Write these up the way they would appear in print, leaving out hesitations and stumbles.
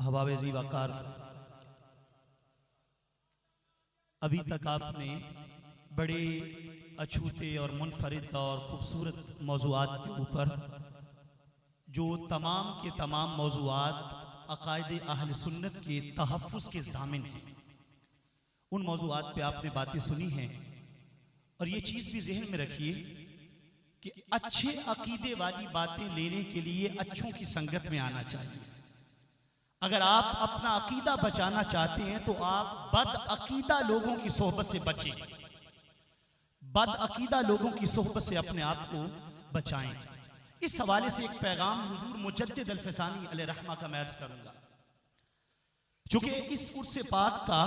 हवावेज़ी वक़ार, अभी तक आपने बड़े अछूते और मुनफरिद और ख़ूबसूरत मौज़ूआत के ऊपर जो तमाम के तमाम मौज़ूआत अक़ाइद अहल सुन्नत के तहफ़्फ़ुज़ के ज़ामिन हैं, उन मौज़ूआत पे आपने बातें सुनी हैं। और ये चीज़ भी ज़हन में रखिए कि अच्छे अक़ीदे वाली बातें लेने के लिए अच्छों की संगत में आना चाहिए। अगर आप अपना अक़ीदा बचाना चाहते हैं तो आप बदअक़ीदा लोगों की सोहबत से बचें, बदअक़ीदा लोगों की सोहबत से अपने आप को बचाएं। इस हवाले से एक पैगाम हुज़ूर मुजद्दिद अल-फ़सानी अलैहि रहमा का मैं अर्ज़ करूँगा। चूँकि इस उर्स पाक का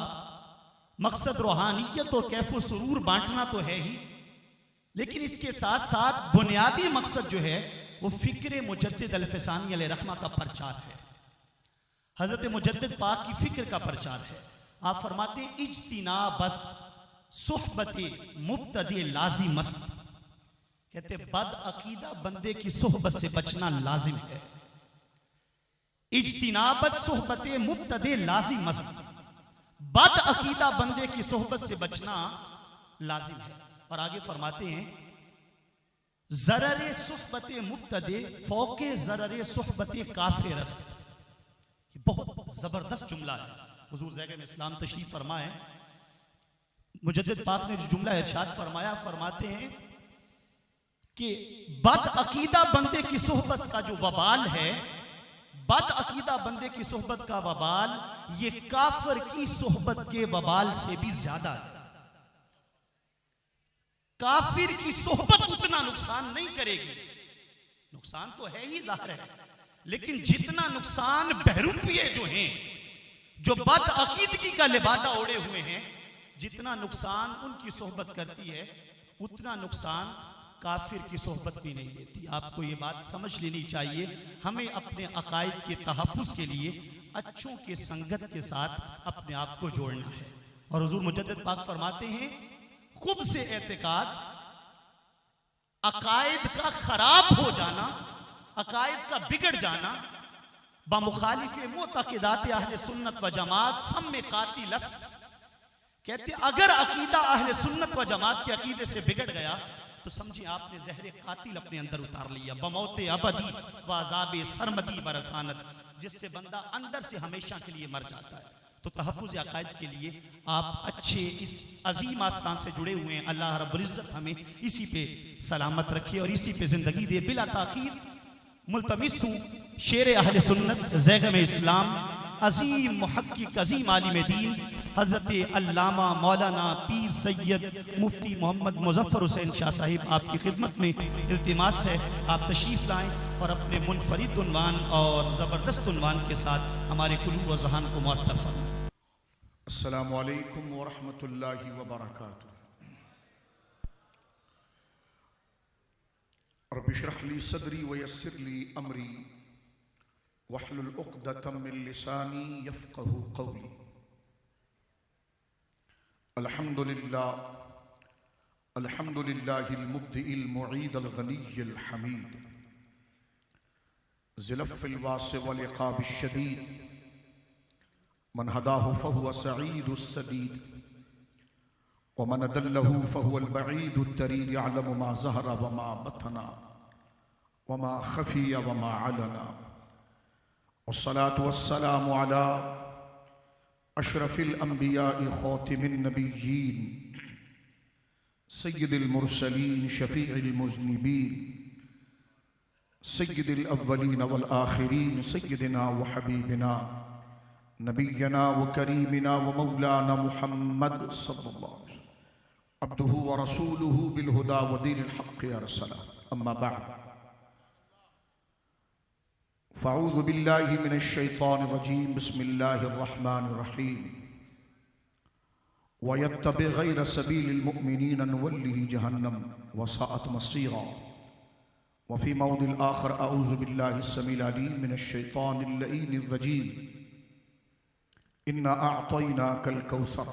मकसद रूहानियत और कैफ़ो सुरूर बांटना तो है ही, लेकिन इसके साथ साथ बुनियादी मकसद जो है वो फ़िक्र मुजद्दिद अल-फ़सानी अलैहि रहमा का प्रचार है, हज़रत मुजद्दिद पाक की फ़िक्र का प्रचार है। आप फरमाते इज्तिनाबस सुहबते मुब्तदी लाज़िमस्त, कहते बदअक़ीदा बंदे की सोहबत से बचना लाजिम है। इज्तिनाबस सुहबते मुब्तदी लाज़िमस्त, बदअक़ीदा बंदे की सोहबत से बचना लाजिम है। और आगे फरमाते हैं ज़ररे सुहबते मुब्तदे फ़ौक़े ज़ररे सुहबते काफ़िरस्त। बहुत जबरदस्त जुमला है। हुज़ूर ज़ैग़ इस्लाम तशरीफ़ फरमाए, मुजद्दिद पाक ने जो जुमला इरशाद फरमाया, फरमाते हैं कि बदअक़ीदा बंदे की सोहबत का जो वबाल है, बदअक़ीदा बंदे की सोहबत का वबाल ये काफिर की सोहबत के वबाल से भी ज्यादा है। काफिर की सोहबत उतना नुकसान नहीं करेगी, नुकसान तो है ही ज़ाहिर है, लेकिन जितना नुकसान बहरूपिये जो हैं, जो बदअक़ीदगी का लिबादा ओढ़े हुए हैं, जितना नुकसान उनकी सोहबत करती है उतना नुकसान काफिर की सोहबत भी नहीं देती। आपको ये बात समझ लेनी चाहिए। हमें अपने अक़ाइद के तहफ़्फ़ुज़ के लिए अच्छों के संगत के साथ अपने आप को जोड़ना है। और हुज़ूर मुजद्दिद पाक फरमाते हैं खुब्ज़ एतिक़ाद, अक़ाइद का खराब हो जाना, अक़ाइद का बिगड़ जाना, बमुखालिफ़े मुअतक़िदात अहले सुन्नत व जमात सब में कातिलस्त। कहते अगर अक़ीदा अहले सुन्नत व जमात के अक़ीदे से बिगड़ गया तो समझिए आपने ज़हरे कातिल अपने अंदर उतार लिया, बमौते अबदी व अज़ाबे सरमदी व रसानत, जिससे बंदा अंदर से हमेशा के लिए मर जाता है। तो तहफ़्फ़ुज़ अक़ाइद के लिए आप अच्छे इस अज़ीम आस्तान से जुड़े हुए हैं। अल्लाह रब्बुल इज़्ज़त हमें इसी पे सलामत रखे और इसी पे ज़िंदगी दे। बिला ताख़ीर मुल्तमिस हूँ शेर अहले सुन्नत ज़ैग़ इस्लाम अज़ीम मुहक्किक अज़ीम आलिम दीन हज़रत अल्लामा मौलाना पीर सैयद मुफ्ती मोहम्मद मुज़फ़्फ़र हुसैन शाह साहिब आपकी खिदमत में इल्तिमास है आप तशरीफ़ लाएँ और अपने मुनफरिद उन्वान और ज़बरदस्त उन्वान के साथ हमारे कुलूब व ज़हान को मुअत्तर फरमाएं। अस्सलामु अलैकुम व रहमतुल्लाहि व बरकातुहू। रब्बि इश्रह ली सदरी व यस्सिर ली अमरी वहलुल उक़दतम मिन लिसानी यफ़क़हू क़ौली। अल्हम्दुलिल्लाह अल्हम्दुलिल्लाहिल मुब्दिइल मुईदल गनिय्यिल हमीद ज़िलफ़्फ़िल वासि वल इक़ाबिश शदीद मन हदाहु फ़हुव सईदुस सदीद व मन अदल्लहु फ़हुवल बईदुत तरीद यअलमु मा ज़हरा व मा बतना व मा ख़फ़िया व मा अलना। वस्सलातु वस्सलामु अला अशरफिल अंबिया'i ख़ातिमिन नबिय्यीन सय्यिदिल मुरसलीन शफ़ीइल मुज़निबीन सय्यिदिल अव्वलीन वल आखिरीन सय्यिदिना व हबीबिना नबिय्यना व करीमिना व मौलाना मुहम्मद सल्लल्लाहु अलैहि वसल्लम अब्दुहु व रसूलुहु बिल हुदा व दीनिल हक़्क़ि अरसला। अम्मा बअद फ़अऊज़ु बिल्लाहि मिनश शैतानिर रजीम बिस्मिल्लाहिर रहमानिर रहीम व यत्तबि गैर सबीलिल मुअमिनीन नुवल्लिहि जहन्नम व साअत मसीरा। व फ़ी मौदिल आखर अऊज़ु बिल्लाहि अस्समीइल अलीम मिनश शैतानिर लईनिर रजीम इन्ना अअतैनाकल कौसर।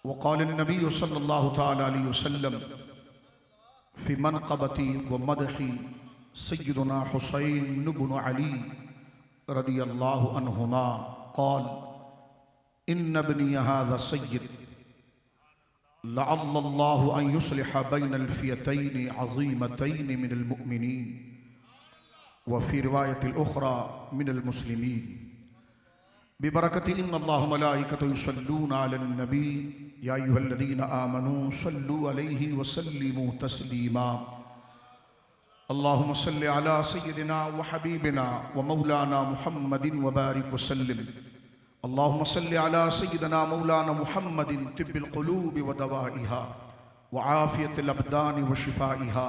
व क़ाल नबी सल्लल्लाहु तआला अलैहि वसल्लम फ़ी मनक़बती व मदही सय्यदुना हुसैन इब्न अली रदियल्लाहु अन्हुमा क़ाल इन्न इब्नी हाज़ा सय्यद लअल्लल्लाहु अन युस्लिह बैनल फ़ियतैन अज़ीमतैन मिनल मुअमिनीन व फ़ी रिवायतिल उख़रा मिनल मुस्लिमीन बिबरकति इन्नल्लाह व मलाइकतहु युसल्लूना अलन नबी या अय्युहल्लज़ीना आमनू सल्लू अलैहि व सल्लिमू तस्लीमा अल्लाहुम्मा सल्लि अला सय्यिदिना व हबीबिना व मौलाना मुहम्मदिन व बारिक व सल्लिम अल्लाहुम्मा सल्लि अला सय्यिदिना मौलाना मुहम्मदिन तिब्बिल क़ुलूबि व दवाइहा व आफ़ियतिल अबदानि व शिफ़ाइहा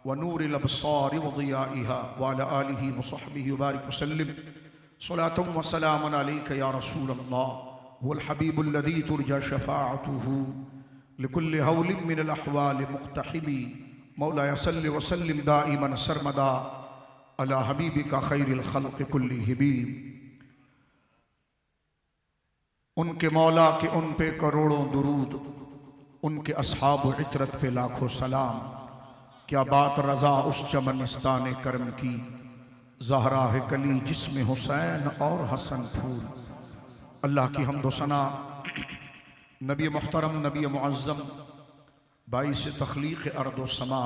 व नूरिल अबसारि व ज़ियाइहा व अला आलिहि व सहबिहि व बारिक व सल्लिम सलातुम व सलामुन अलैका या रसूलल्लाह हुवल हबीबुल लज़ी तुरजा शफ़ाअतुहु लिकुल्लि हौलिन मिनल अहवालि मुक़्तहिमी मौलाया सल्लि व सल्लिम दाइमन सरमदा अला हबीबिका खैरिल खल्क़ि कुल्लिहिम। उनके मौला के उन पे करोड़ों दुरूद, उनके अस्हाब व इतरत पे लाखों सलाम। क्या बात रज़ा उस चमनिस्तान करम की, ज़हरा है कली जिसमें हुसैन और हसन फूल। अल्लाह की हम्द व सना नबी मुहतरम नबी मुअज़्ज़म बाइस तख़लीक़ अर्द व समा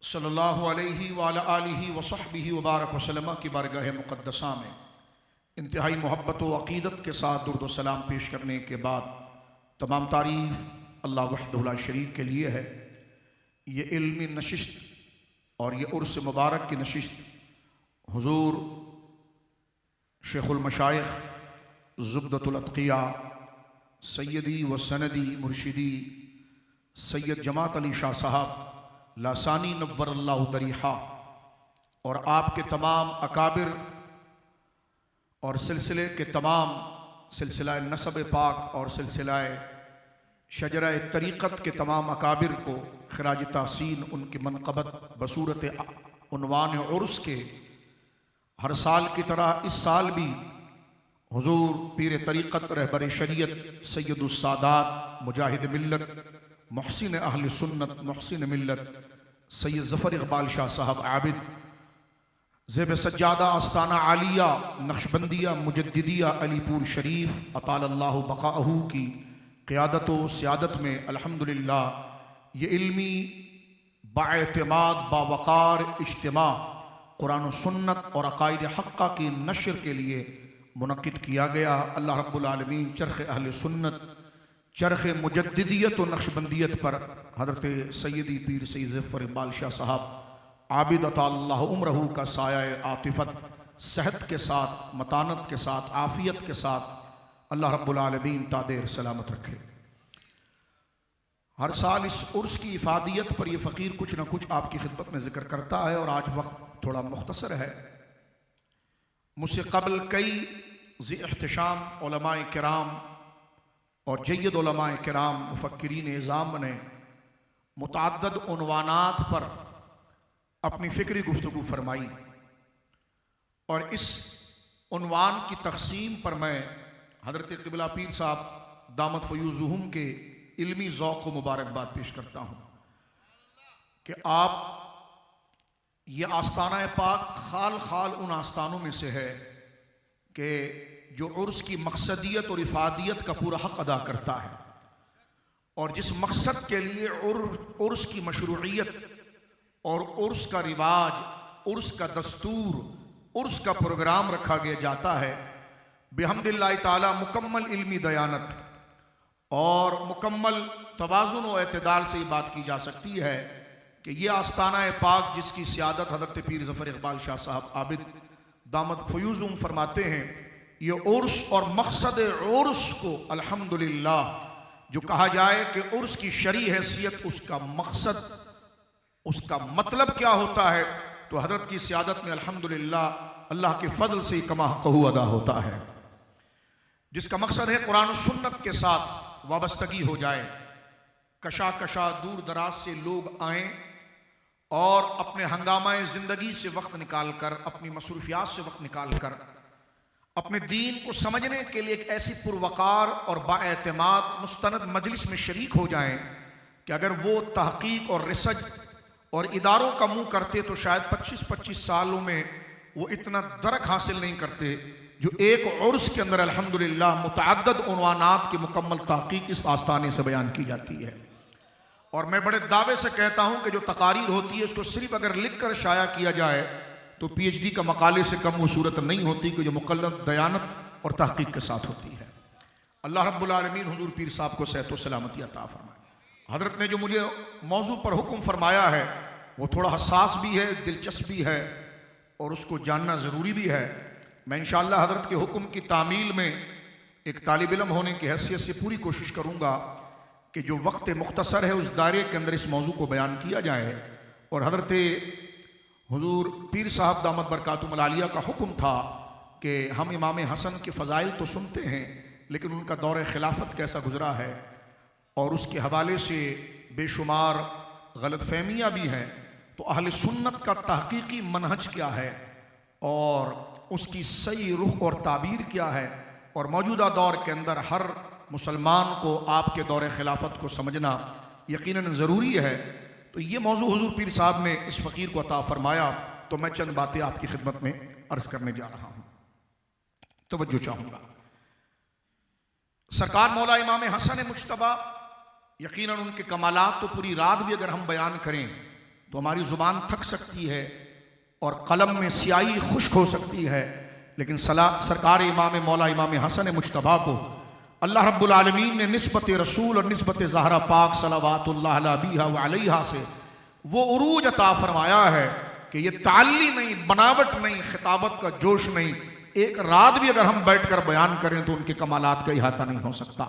सल्लल्लाहु अलैहि व अला आलिहि व सहबिहि व बारक वसल्लम की बारगाह मुक़द्दसा में इंतहाई मोहब्बत व अक़ीदत के साथ दुरूद व सलाम पेश करने के बाद तमाम तारीफ़ अल्लाह वहदहु ला शरीक के लिए है। ये इल्मी नशिस्त और ये उर्स मुबारक की नशिस्त हुज़ूर शेखुल मशाइख़ ज़ुब्दतुल अत्क़िया सैयदी व सनदी मुर्शिदी सैयद जमात अली शाह साहब लासानी नव्वरल्लाहु दरीहा और आपके तमाम अकाबिर और सिलसिले के तमाम सिलसिला नसब पाक और सिलसिला शजरा तरीक़त के तमाम अकाबिर को खराज तहसीन उनकी मनक़बत बसूरत उन्वान उर्स के हर साल की तरह इस साल भी हुज़ूर पीर तरीक़त रहबर शरीयत सैयदुस सादात मुजाहिद मिल्लत मुहसिन अहल सुन्नत मुहसिन मिल्लत सैयद ज़फ़र इक़बाल शाह साहब आबिद ज़ेब सज्जादा आस्ताना आलिया नक्शबंदिया मुजद्दिदिया अलीपुर शरीफ अतालल्लाहु बक़ाअहू की क़ियादत व सियादत में अल्हम्दुलिल्लाह ये इल्मी बाएतमाद बावक़ार इज्तिमा कुरान व सुन्नत और अक़ाइद हक़्क़ा की नशर के लिए मुनक़्क़िद किया गया। अल्लाह रब्बुल आलमीन चरख़ अहल सुन्नत चरख़ मुजद्दिदियत व नक्शबंदियत पर हज़रत सैयदी पीर सैयद ज़फ़र इक़बाल शाह साहब आबिद अताल्लाहु उम्रहू का साया आतिफ़त सेहत के साथ मतानत के साथ आफ़ियत के साथ अल्लाह रब्बुल आलमीन तादेर सलामत रखे। हर साल इस उर्स की इफ़ादियत पर यह फ़कीर कुछ न कुछ आपकी खिदमत में ज़िक्र करता है और आज वक्त थोड़ा मुख्तसर है। मुझसे कबल कई ज़ी इह्तिशाम उलमाए किराम और जय्यद उलमाए किराम मुफ़क्किरीन इज़ाम ने मुतअद्दिद उन्वानात पर अपनी फ़िक्री गुफ्तगू फरमाई और इस उन्वान की तक़सीम पर मैं हज़रत क़िबला पीर साहब दामत फ़यूज़ुहुम के इल्मी ज़ौक़ व मुबारकबाद पेश करता हूँ कि आप ये आस्ताना पाक खाल खाल उन आस्तानों में से है कि जो उर्स की मकसदियत और इफ़ादियत का पूरा हक़ अदा करता है और जिस मकसद के लिए उर्स की मशरूइयत और उर्स का रिवाज, उर्स का दस्तूर, उर्स का प्रोग्राम रखा गया जाता है बिहम्दिल्लाह ताला मुकम्मल इल्मी दयानत और मुकम्मल तवाज़ुन व एतदाल से ये बात की जा सकती है कि ये आस्ताना पाक जिसकी सियादत हज़रत पीर ज़फ़र इक़बाल शाह साहब आबिद दामत फ़यूज़ुहुम फरमाते हैं, ये उर्स और मकसद उर्स को अल्हम्दुलिल्लाह जो कहा जाए कि उर्स की शरई हैसियत उसका मकसद उसका मतलब क्या होता है, तो हज़रत की सियादत में अल्हम्दुलिल्लाह अल्लाह के फ़ज़ल से कमा कहू अदा होता है, जिसका मकसद है कुरान और सुन्नत के साथ वाबस्तगी हो जाए। कशा कशा दूर दराज से लोग आएँ और अपने हंगामाए ज़िंदगी से वक्त निकाल कर, अपनी मसरूफियात से वक्त निकाल कर अपने दीन को समझने के लिए एक ऐसी पुरवकार और बाएतमाद मुस्तनद मजलिस में शरीक हो जाएं कि अगर वो तहकीक और रिसर्च और इदारों का मुँह करते तो शायद 25-25 सालों में वो इतना दरक हासिल नहीं करते जो एक उर्स के अंदर अल्हम्दुलिल्लाह मुतअद्दिद उन्वानात की मुकम्मल तहकीक इस आस्ताने से बयान की जाती है। और मैं बड़े दावे से कहता हूं कि जो तकारीर होती है उसको सिर्फ अगर लिख कर शाया किया जाए तो PhD का मकाले से कम वो सूरत नहीं होती कि जो मुकल्लद दयानत और तहकीक के साथ होती है। अल्लाह रब्बुल आलमीन हुजूर पीर साहब को सेहत व सलामती अता फरमाए। हजरत ने जो मुझे मौजू पर हुक्म फरमाया है वो थोड़ा हसास भी है, दिलचस्प भी है और उसको जानना ज़रूरी भी है। मैं इंशाअल्लाह हजरत के हुक्म की तामील में एक तालिब इल्म होने की हैसियत से पूरी कोशिश करूँगा कि जो वक्त मुख्तसर है उस दायरे के अंदर इस मौजू को बयान किया जाए। और हजरत हुजूर पीर साहब दामत बरकातुहुल आलिया का हुक्म था कि हम इमाम हसन के फ़ज़ाइल तो सुनते हैं लेकिन उनका दौर खिलाफत कैसा गुजरा है और उसके हवाले से बेशुमार गलतफहमियाँ भी हैं। तो अहले सुन्नत का तहकीकी मनहज क्या है और उसकी सही रुख और ताबीर क्या है और मौजूदा दौर के अंदर हर मुसलमान को आपके दौर खिलाफत को समझना यकीनन ज़रूरी है। तो ये मौजू हुजूर पीर साहब ने इस फ़कीर को अता फरमाया तो मैं चंद बातें आपकी खिदमत में अर्ज़ करने जा रहा हूँ। तवज्जो चाहूँगा। सरकार मौला इमाम हसन मुज्तबा, यकीनन उनके कमालात तो पूरी रात भी अगर हम बयान करें तो हमारी ज़ुबान थक सकती है और कलम में स्याही खुश्क हो सकती है, लेकिन सरकार इमाम मौला इमाम हसन मुज्तबा को अल्लाह रब्बुल आलमीन ने निस्बत रसूल और निस्बत ज़हरा पाक सलावतुल्लाह अलैहा से वो उरूज अता फरमाया है कि ये ताल्ली नहीं, बनावट नहीं, खिताबत का जोश नहीं, एक रात भी अगर हम बैठ कर बयान करें तो उनके कमालात का इहाता नहीं हो सकता।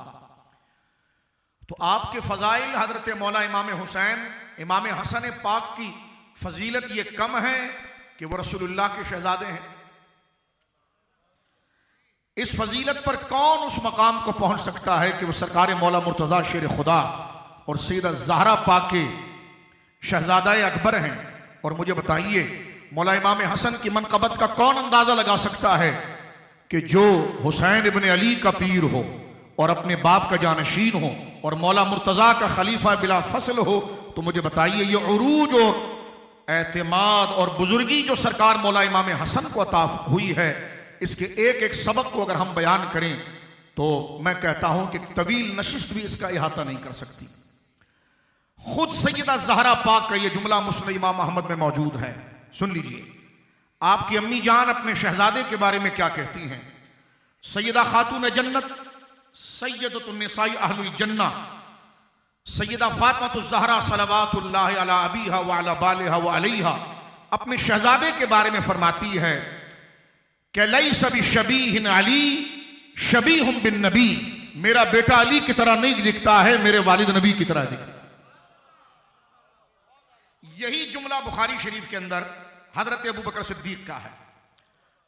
तो आपके फ़ज़ाइल हज़रत मौला इमाम हुसैन इमाम हसन पाक की फजीलत ये कम है कि वो रसूलुल्लाह के शहजादे हैं। इस फजीलत पर कौन उस मकाम को पहुंच सकता है कि वो सरकार मौला मुर्तज़ा शेर खुदा और सैयदा ज़हरा पाक के शहजादा अकबर हैं। और मुझे बताइए मौला इमाम हसन की मनक़बत का कौन अंदाज़ा लगा सकता है कि जो हुसैन इब्न अली का पीर हो और अपने बाप का जानशीन हो और मौला मुर्तज़ा का खलीफा बिला फसल हो। तो मुझे बताइए ये उरूज और एतमाद और बुजुर्गी जो सरकार मौला इमाम हसन को अता हुई है, इसके एक एक सबक को अगर हम बयान करें तो मैं कहता हूं कि तवील नशिस्त भी इसका इहाता नहीं कर सकती। खुद सैयदा ज़हरा पाक का यह जुमला मुस्नद इमाम अहमद में मौजूद है। सुन लीजिए आपकी अम्मी जान अपने शहजादे के बारे में क्या कहती हैं। सैयदा खातून जन्नत सैयदतुन निसाई अहलुल जन्ना सैयदा फातिमा ज़हरा सलवातुल्लाह अला अबीहा व अला बालिहा व अलैहा अपने शहजादे के बारे में फरमाती है कि लैसा बिशबीहिन अली शबीहुम बिन नबी, मेरा बेटा अली की तरह नहीं दिखता है, मेरे वालिद नबी की तरह दिखता है। यही जुमला बुखारी शरीफ के अंदर हजरत अबू बकर सिद्दीक का है,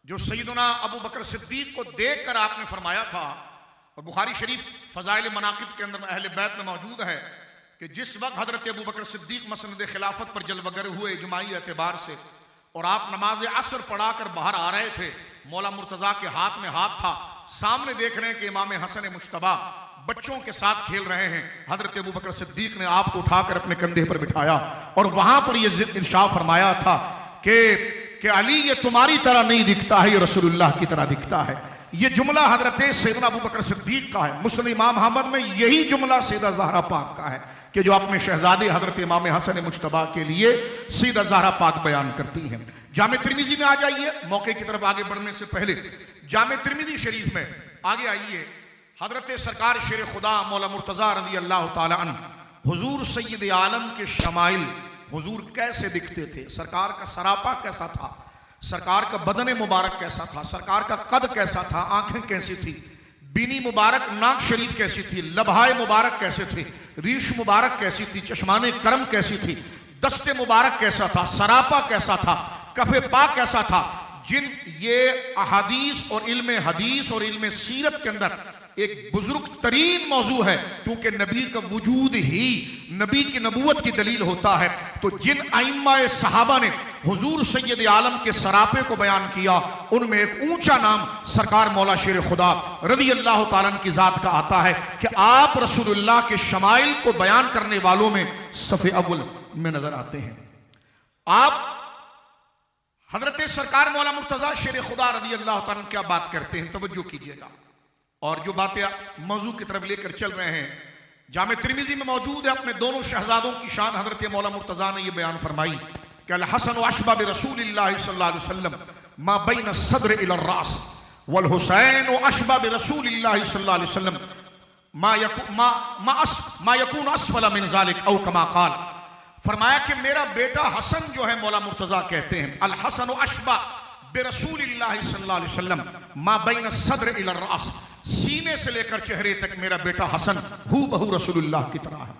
जो सैयदना अबू बकर सिद्दीक को देखकर आपने फरमाया था। और बुखारी शरीफ फ़ज़ाइल मनाक़िब के अंदर अहले बैत में मौजूद है कि जिस वक्त हजरत अबू बकर सिद्दीक मसनद खिलाफत पर जलवगर हुए इजमाई एतबार से और आप नमाज असर पढ़ा कर बाहर आ रहे थे, मौला मुर्तज़ा के हाथ में हाथ था, सामने देख रहे हैं कि इमाम हसन मुज्तबा बच्चों के साथ खेल रहे हैं। हजरत अबू बकर सिद्दीक ने आपको उठाकर अपने कंधे पर बिठाया और वहां पर यह इरशाद फरमाया था कि अली ये तुम्हारी तरह नहीं दिखता है, ये रसूलुल्लाह की तरह दिखता है। ये जुमला हजरत सैयदना अबू बकर सिद्दीक का है। मुस्लिम इमाम अहमद में यही जुमला सैयदा ज़हरा पाक का है कि जो अपने शहजादे हजरत इमाम हसन मुज्तबा के लिए सैयदा ज़हरा पाक बयान करती हैं। जामे तिर्मिज़ी में आ जाइए, मौके की तरफ आगे बढ़ने से पहले जामे तिर्मिज़ी शरीफ में आगे आइए। हजरत सरकार शेर खुदा मौला मुर्तज़ा रज़ी अल्लाह ताला अन्हु हुजूर सैयद आलम के शमाइल, हुजूर कैसे दिखते थे, सरकार का सरापा कैसा था, सरकार का बदन मुबारक कैसा था, सरकार का कद कैसा था, आंखें कैसी थी, बीनी मुबारक, नाक शरीफ कैसी थी, लबहाए मुबारक कैसे थे, रीश मुबारक कैसी थी, चश्माने करम कैसी थी, दस्ते मुबारक कैसा था, सरापा कैसा था, कफे पा कैसा था। जिन ये अहादीस और इल्म हदीस और इल्म सीरत के अंदर एक बुजुर्ग तरीन मौजू है, क्योंकि नबी का वजूद ही नबी की नबूवत की दलील होता है। तो जिन आइम्माए सहाबा ने हुजूर सैयद आलम के सरापे को बयान किया, उनमें एक ऊंचा नाम सरकार मौला शेर खुदा रज़ी अल्लाह ताला की जात का आता है कि आप रसूलुल्लाह के शमाइल को बयान करने वालों में सफ़े अव्वल में नजर आते हैं। आप हजरत सरकार मौला मुर्तजा शेर खुदा रज़ी अल्लाह तआला क्या बात करते हैं, तवज्जो कीजिएगा। और जो बातें मौजू की तरफ लेकर चल रहे हैं, जामे तिर्मिज़ी में मौजूद है, अपने दोनों शहजादों की शान हजरत मौला मुर्तजा ने यह बयान फरमाई कि अल हसन व अशबा बि रसूलिल्लाह सल्लल्लाहु अलैहि वसल्लम मा बैन सद्र इला रास वल हुसैन व अशबा बि रसूलिल्लाह सल्लल्लाहु अलैहि वसल्लम मा यकून अस्फला मिन ज़ालिक औ कमा क़ाल। फरमाया कि मेरा बेटा हसन जो है, मौला मुर्तजा कहते हैं, अल हसन व अशबा बि रसूलिल्लाह सल्लल्लाहु अलैहि वसल्लम मा बैन सद्र इला रास, सीने से लेकर चेहरे तक मेरा बेटा हसन हू बहू रसूलुल्लाह की तरह है।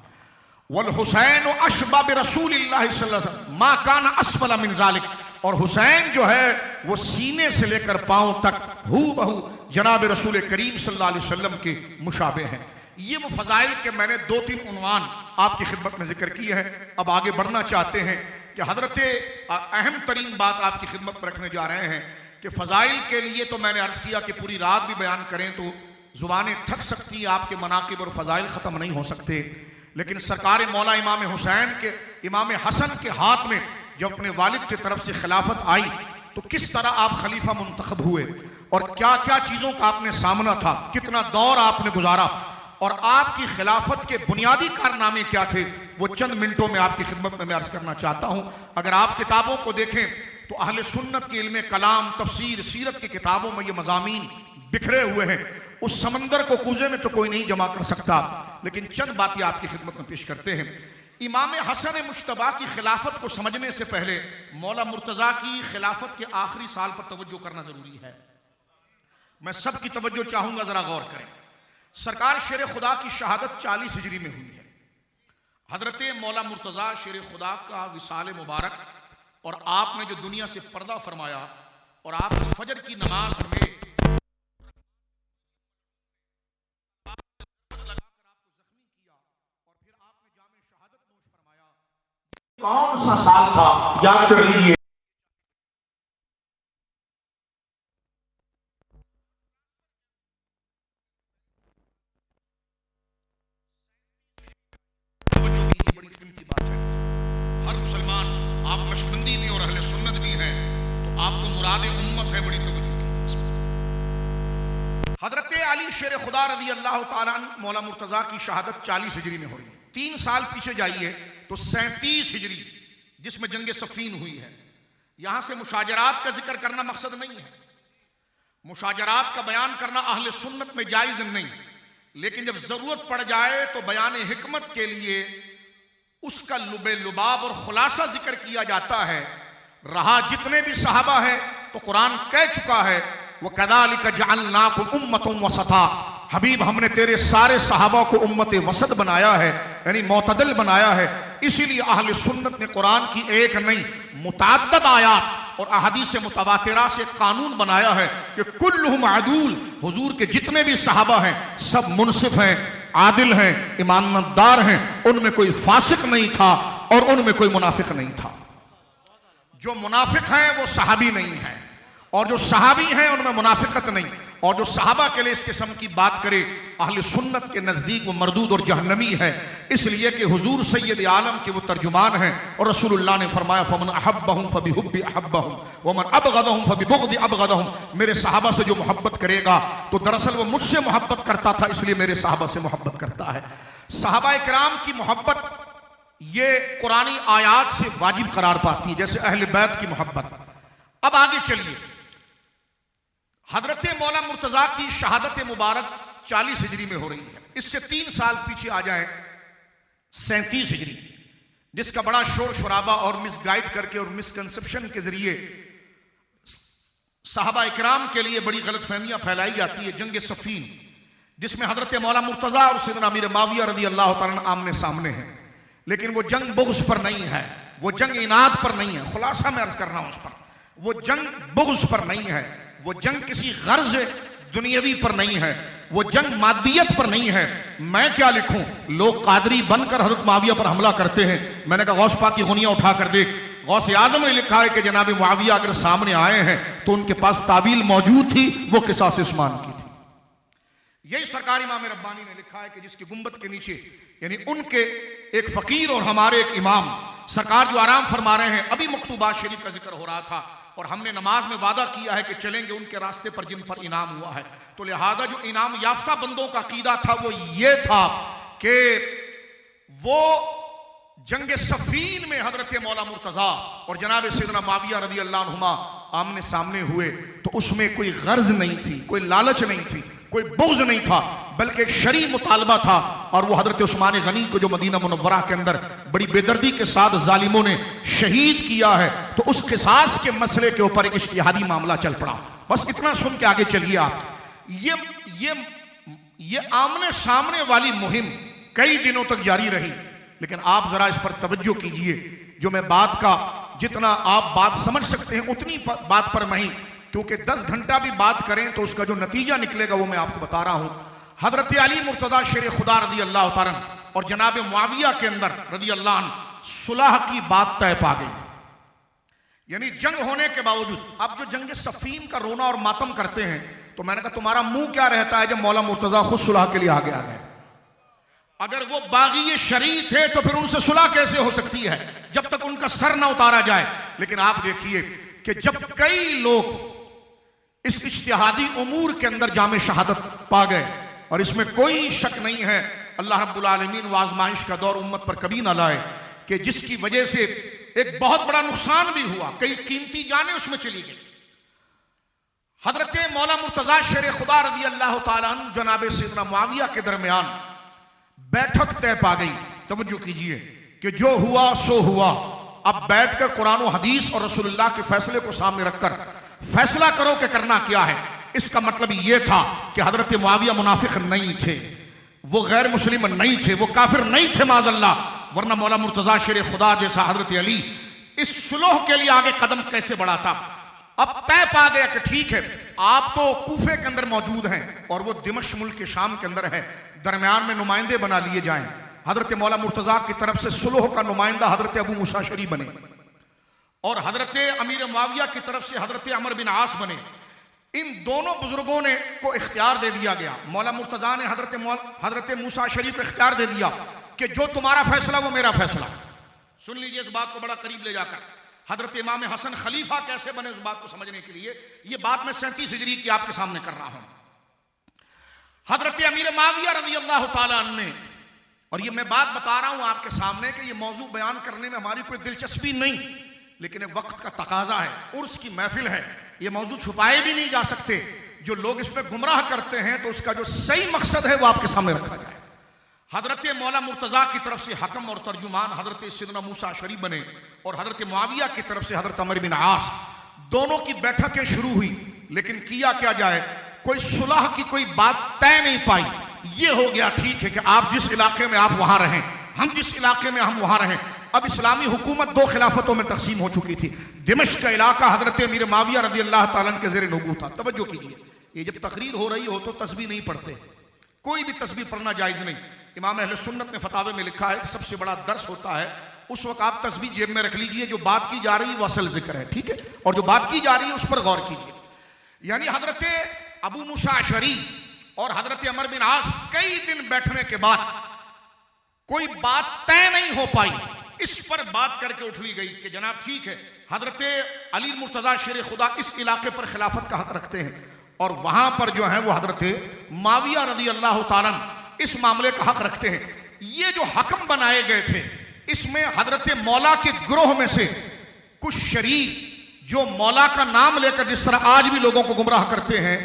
वल हुसैन अशबा बि रसूलिल्लाह सल्लल्लाहु अलैहि वसल्लम मा काना अस्फला मिन ज़ालिक, और हुसैन जो है वो सीने से लेकर पांव तक हू बहू जनाब रसूल करीम सल्लल्लाहु अलैहि वसल्लम के मुशाबे हैं। ये वो फजाइल के मैंने 2-3 उन्वान आपकी खिदमत में जिक्र किए हैं। अब आगे बढ़ना चाहते हैं कि हजरत अहम तरीन बात आपकी खिदमत में रखने जा रहे हैं कि फ़ज़ाइल के लिए तो मैंने अर्ज़ किया कि पूरी रात भी बयान करें तो ज़ुबानें थक सकती हैं, आपके मनाक़िब और फ़ज़ाइल ख़त्म नहीं हो सकते। लेकिन सरकार मौला इमाम हुसैन के, इमाम हसन के हाथ में जब अपने वालिद की तरफ से खिलाफत आई तो किस तरह आप खलीफा मुंतखब हुए और क्या क्या चीज़ों का आपने सामना था, कितना दौर आपने गुजारा और आपकी खिलाफत के बुनियादी कारनामे क्या थे, वो चंद मिनटों में आपकी खिदमत में मैं अर्ज़ करना चाहता हूँ। अगर आप किताबों को देखें तो अहले सुन्नत के इल्म कलाम, तफसीर, सीरत की किताबों में ये मज़ामीन बिखरे हुए हैं। उस समंदर को कूजे में तो कोई नहीं जमा कर सकता, लेकिन चंद बातें आपकी खिदमत में पेश करते हैं। इमाम हसन मुश्तबा की खिलाफत को समझने से पहले मौला मुर्तज़ा की खिलाफत के आखिरी साल पर तवज्जो करना ज़रूरी है। मैं सबकी तवज्जो चाहूँगा, ज़रा गौर करें। सरकार शेर खुदा की शहादत 40 हिजरी में हुई है। हजरत मौला मुर्तज़ा शेर खुदा का विसाल मुबारक और आपने जो दुनिया से पर्दा फरमाया और आपने फजर की नमाज में कौन सा साल था याद कर लीजिए। बड़ी कीमती बात है। हर मुसलमान, आप नक्शबंदी भी और अहले सुन्नत भी हैं तो आपको मुराद उम्मत है, बड़ी तवज्जो की। हजरत अली शेर खुदा रज़ी अल्लाह तआला अन्हु मौला मुर्तज़ा की शहादत 40 हिजरी में हो रही है। 3 साल पीछे जाइए तो 37 हिजरी जिसमें जंग सफ़ीन हुई है। यहां से मुशाजरात का जिक्र करना मकसद नहीं है, मुशाजरात का बयान करना अहले सुन्नत में जायज़ नहीं, लेकिन जब जरूरत पड़ जाए तो बयान हिकमत के लिए उसका लुबे लुबाब और खुलासा जिक्र किया जाता है। रहा जितने भी सहाबा है तो कुरान कह चुका है वह कज़ालिक जअलनाकुम उम्मतन वसता, हबीब हमने तेरे सारे सहाबा को उम्मत वसत बनाया है, यानी मोतदल बनाया है। इसीलिए अहले सुन्नत ने कुरान की एक नहीं मुतअद्दिद आयात और अहादीस मुतवातिरा से कानून बनाया है कि कुल्लुहुम अदूल, हुजूर के जितने भी सहाबा हैं सब मुनसिफ हैं, आदिल हैं, ईमानदार हैं, उनमें कोई फासिक नहीं था और उनमें कोई मुनाफिक नहीं था। जो मुनाफिक हैं वो सहाबी नहीं है और जो सहाबी हैं उनमें मुनाफिकत नहीं। और जो सहाबा के लिए इस किस्म की बात करे अहले सुन्नत के नज़दीक वो मरदूद और जहन्नमी है, इसलिए कि हुजूर सैयद आलम के वो तर्जुमान हैं और रसूलुल्लाह ने फरमाया फमन अहब्बहुम फबिहुब्बि अहब्बहुम वमन अबगदहुम फबिबुग़दि अबगदहुम। मेरे सहाबा से जो मोहब्बत करेगा तो दरअसल वो मुझसे मोहब्बत करता था, इसलिए मेरे सहाबा से मोहब्बत करता है। सहाबा इकराम की मोहब्बत ये कुरानी आयात से वाजिब करार पाती है, जैसे अहले बैत की मोहब्बत। अब आगे चलिए, हजरत मौला मुर्तज़ा की शहादत मुबारक 40 हिजरी में हो रही है। इससे 3 साल पीछे आ जाए 37 हिजरी, जिसका बड़ा शोर शराबा और मिसगाइड करके और मिसकंसेप्शन के जरिए सहाबा इकराम के लिए बड़ी गलतफहमियां फैलाई जाती है। जंग सफ़ीन जिसमें हजरत मौला मुर्तज़ा और सैयदना अमीर माविया रज़ी अल्लाह तआला आमने सामने हैं, लेकिन वो जंग बुग़्ज़ पर नहीं है, वो जंग इनाद पर नहीं है। खुलासा मैं अर्ज करना हूं उस पर, वो जंग बुग़्ज़ पर नहीं है, वो जंग किसी गर्ज दुनियावी पर नहीं है, वो जंग मादियत पर नहीं है। मैं क्या लिखूं, लोग कादरी बनकर हजरत माविया पर हमला करते हैं। मैंने कहा गौस पाक की गुनिया उठा कर देख, गौस आज़म ने लिखा है कि जनाब मुआविया अगर सामने आए हैं तो उनके पास तावील मौजूद थी, वो किसास उस्मान की थी। यही सरकार इमाम रब्बानी ने लिखा है कि जिसकी गुंबद के नीचे, यानी उनके एक फकीर और हमारे एक इमाम सरकार जो आराम फरमा रहे हैं, अभी मकतूबात शरीफ का जिक्र हो रहा था और हमने नमाज में वादा किया है कि चलेंगे उनके रास्ते पर जिन पर इनाम हुआ है। तो लिहाजा जो इनाम याफ्ता बंदों का अकीदा था वो ये था कि वो जंग सफीन में हजरत मौला मुर्तजा और जनाब सैयदना मुआविया रज़ी अल्लाह अन्हुमा आमने सामने हुए, तो उसमें कोई गर्ज नहीं थी, कोई लालच नहीं थी, कोई बुग़्ज़ नहीं था, बल्कि एक शरई मुतालबा था। और वो हजरत उस्मान गनी को जो मदीना मुनव्वरा के अंदर बड़ी बेदर्दी के साथ जालिमों ने शहीद किया है, तो उस क़िसास के मसले के ऊपर एक इज्तिहादी मामला चल पड़ा। बस इतना सुन के आगे चलिए आप। ये आमने सामने वाली मुहिम कई दिनों तक जारी रही, लेकिन आप जरा इस पर तवज्जो कीजिए। जो मैं बात का जितना आप बात समझ सकते हैं उतनी बात पर नहीं, क्योंकि 10 घंटा भी बात करें तो उसका जो नतीजा निकलेगा वो मैं आपको बता रहा हूं। हजरत अली मुर्तजा शेर खुदा रज़ी अल्लाह तआला और जनाब मुआविया के अंदर रज़ी अल्लाह अन्हु सुलह की बात तय पा गई। यानी जंग होने के बावजूद अब जो जंग सफीन का रोना और मातम करते हैं, तो मैंने कहा तुम्हारा मुंह क्या रहता है जब मौला मुर्तजा खुद सुलह के लिए आगे आ गए। अगर वो बागी शरी थे तो फिर उनसे सुलह कैसे हो सकती है जब तक उनका सर ना उतारा जाए। लेकिन आप देखिए कि जब कई लोग इस इज्तिहादी उमूर के अंदर जामे शहादत पा गए, और इसमें कोई शक नहीं है अल्लाह रब्बुल आलमीन वो आज़माइश का दौर उम्मत पर कभी ना लाए कि जिसकी वजह से एक बहुत बड़ा नुकसान भी हुआ, कई कीमती जानें उसमें चली गई। हजरत मौला मुर्तजा शेर खुदा रज़ी अल्लाह तआला अन्हु जनाब सैयदना मुआविया के दरमियान बैठक तय पा गई। तवज्जो कीजिए कि जो हुआ सो हुआ। अब बैठकर कुरान और हदीस और रसूलुल्लाह के फैसले को सामने रखकर फैसला करो कि करना क्या है। इसका मतलब यह था कि हजरत मुआविया मुनाफिक नहीं थे, वो गैर मुस्लिम नहीं थे, वो काफिर नहीं थे माज़अल्लाह, वरना मौला मुर्तजा शेर खुदा जैसा हजरत अली इस सुलह के लिए आगे कदम कैसे बढ़ाता। अब तय पा गया कि ठीक है, आप तो कूफे के अंदर मौजूद हैं और वो दिमश्क मुल्क के शाम के अंदर है, दरमियान में नुमाइंदे बना लिए जाएं। हजरत मौला मुर्तजा की तरफ से सुलह का नुमाइंदा हजरत अबू मूसा अशअरी बने और हजरत अमीर मुआविया की तरफ से हजरत अमर बिन आस बने। इन दोनों बुजुर्गों ने को इख्तियार दे दिया गया। मौला मुर्तजा ने हजरत मूसा अशअरी को इख्तियार दे दिया कि जो तुम्हारा फैसला वो मेरा फैसला। सुन लीजिए इस बात को बड़ा करीब ले जाकर। हजरत इमाम हसन खलीफा कैसे बने उस बात को समझने के लिए ये बात मैं 37 हिजरी की आपके सामने कर रहा हूं। हजरत अमीर मुआविया रज़ी अल्लाह तआला अन्हु ने, और ये मैं बात बता रहा हूं आपके सामने कि ये मौजू बयान करने में हमारी कोई दिलचस्पी नहीं, लेकिन एक वक्त का तकाजा है, उर्स की महफिल है, ये मौजू छुपाए भी नहीं जा सकते। जो लोग इस पर गुमराह करते हैं तो उसका जो सही मकसद है वो आपके सामने रखा जाए। हजरत मौला मुर्तजा की तरफ से हकम और तर्जुमान हजरत सैयदना मूसा अशअरी बने और हजरत मुआविया की तरफ से हजरत अमर बिन आस, दोनों की बैठकें शुरू हुई। लेकिन किया क्या जाए, कोई सुलह की कोई बात तय नहीं पाई। ये हो गया ठीक है कि आप जिस इलाके में आप वहां रहें, हम जिस इलाके में हम वहां रहें। अब इस्लामी हुकूमत 2 खिलाफतों में तकसीम हो चुकी थी। दिमश्क का इलाका हजरत अमीर मुआविया रज़ी अल्लाह तआला अन्हु के ज़ेर नबूवत था। तवज्जो कीजिए, ये जब तकरीर हो रही हो तो तस्बीह नहीं पढ़ते, कोई भी तस्बीह पढ़ना जायज़ नहीं। इमाम अहले सुन्नत ने फतावे में लिखा है कि सबसे बड़ा दर्स होता है उस वक्त आप तस्बीह जेब में रख लीजिए, जो बात की जा रही है वो असल जिक्र है, ठीक है, और जो बात की जा रही है उस पर गौर कीजिए। यानी हजरत अबू मूसा अशअरी और हजरत अमर बिन आस कई दिन बैठने के बाद कोई बात तय नहीं हो पाई। इस पर बात करके उठ ली गई कि जनाब ठीक है, हजरत अली मुर्तजा शेर खुदा इस इलाके पर खिलाफत का हक रखते हैं और वहां पर जो है वो हजरत मुआविया रज़ी अल्लाह तआला अन्हु इस मामले का हक रखते हैं। ये जो हकम बनाए गए थे इसमें हजरत मौला के ग्रोह में से कुछ शरीक जो मौला का नाम लेकर जिस तरह आज भी लोगों को गुमराह करते हैं,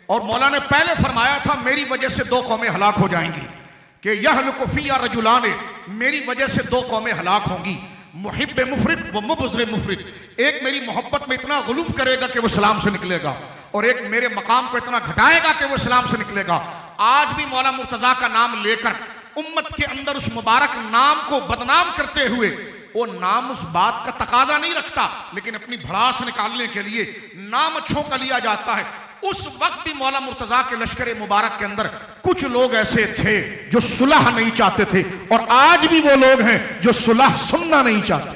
और मौला ने पहले फरमाया था मेरी वजह से 2 कौमें हलाक हो जाएंगी कि यहलुकु फ़िया रजुलान, मेरी वजह से 2 कौमें हलाक होंगी, मुहिब्ब मुफरिद व मुबग़िज़ मुफरिद। एक मेरी मोहब्बत में इतना गुलूफ करेगा कि वो इस्लाम से निकलेगा, और एक मेरे मकाम को इतना घटाएगा कि वो इस्लाम से निकलेगा। आज भी मौला मुर्तजा का नाम लेकर उम्मत के अंदर उस मुबारक नाम को बदनाम करते हुए, वो नाम उस बात का तकाजा नहीं रखता, लेकिन अपनी भड़ास निकालने के लिए नाम अच्छों का लिया जाता है। उस वक्त भी मौला मुर्तजा के लश्कर मुबारक के अंदर कुछ लोग ऐसे थे जो सुलह नहीं चाहते थे, और आज भी वो लोग हैं जो सुलह सुनना नहीं चाहते।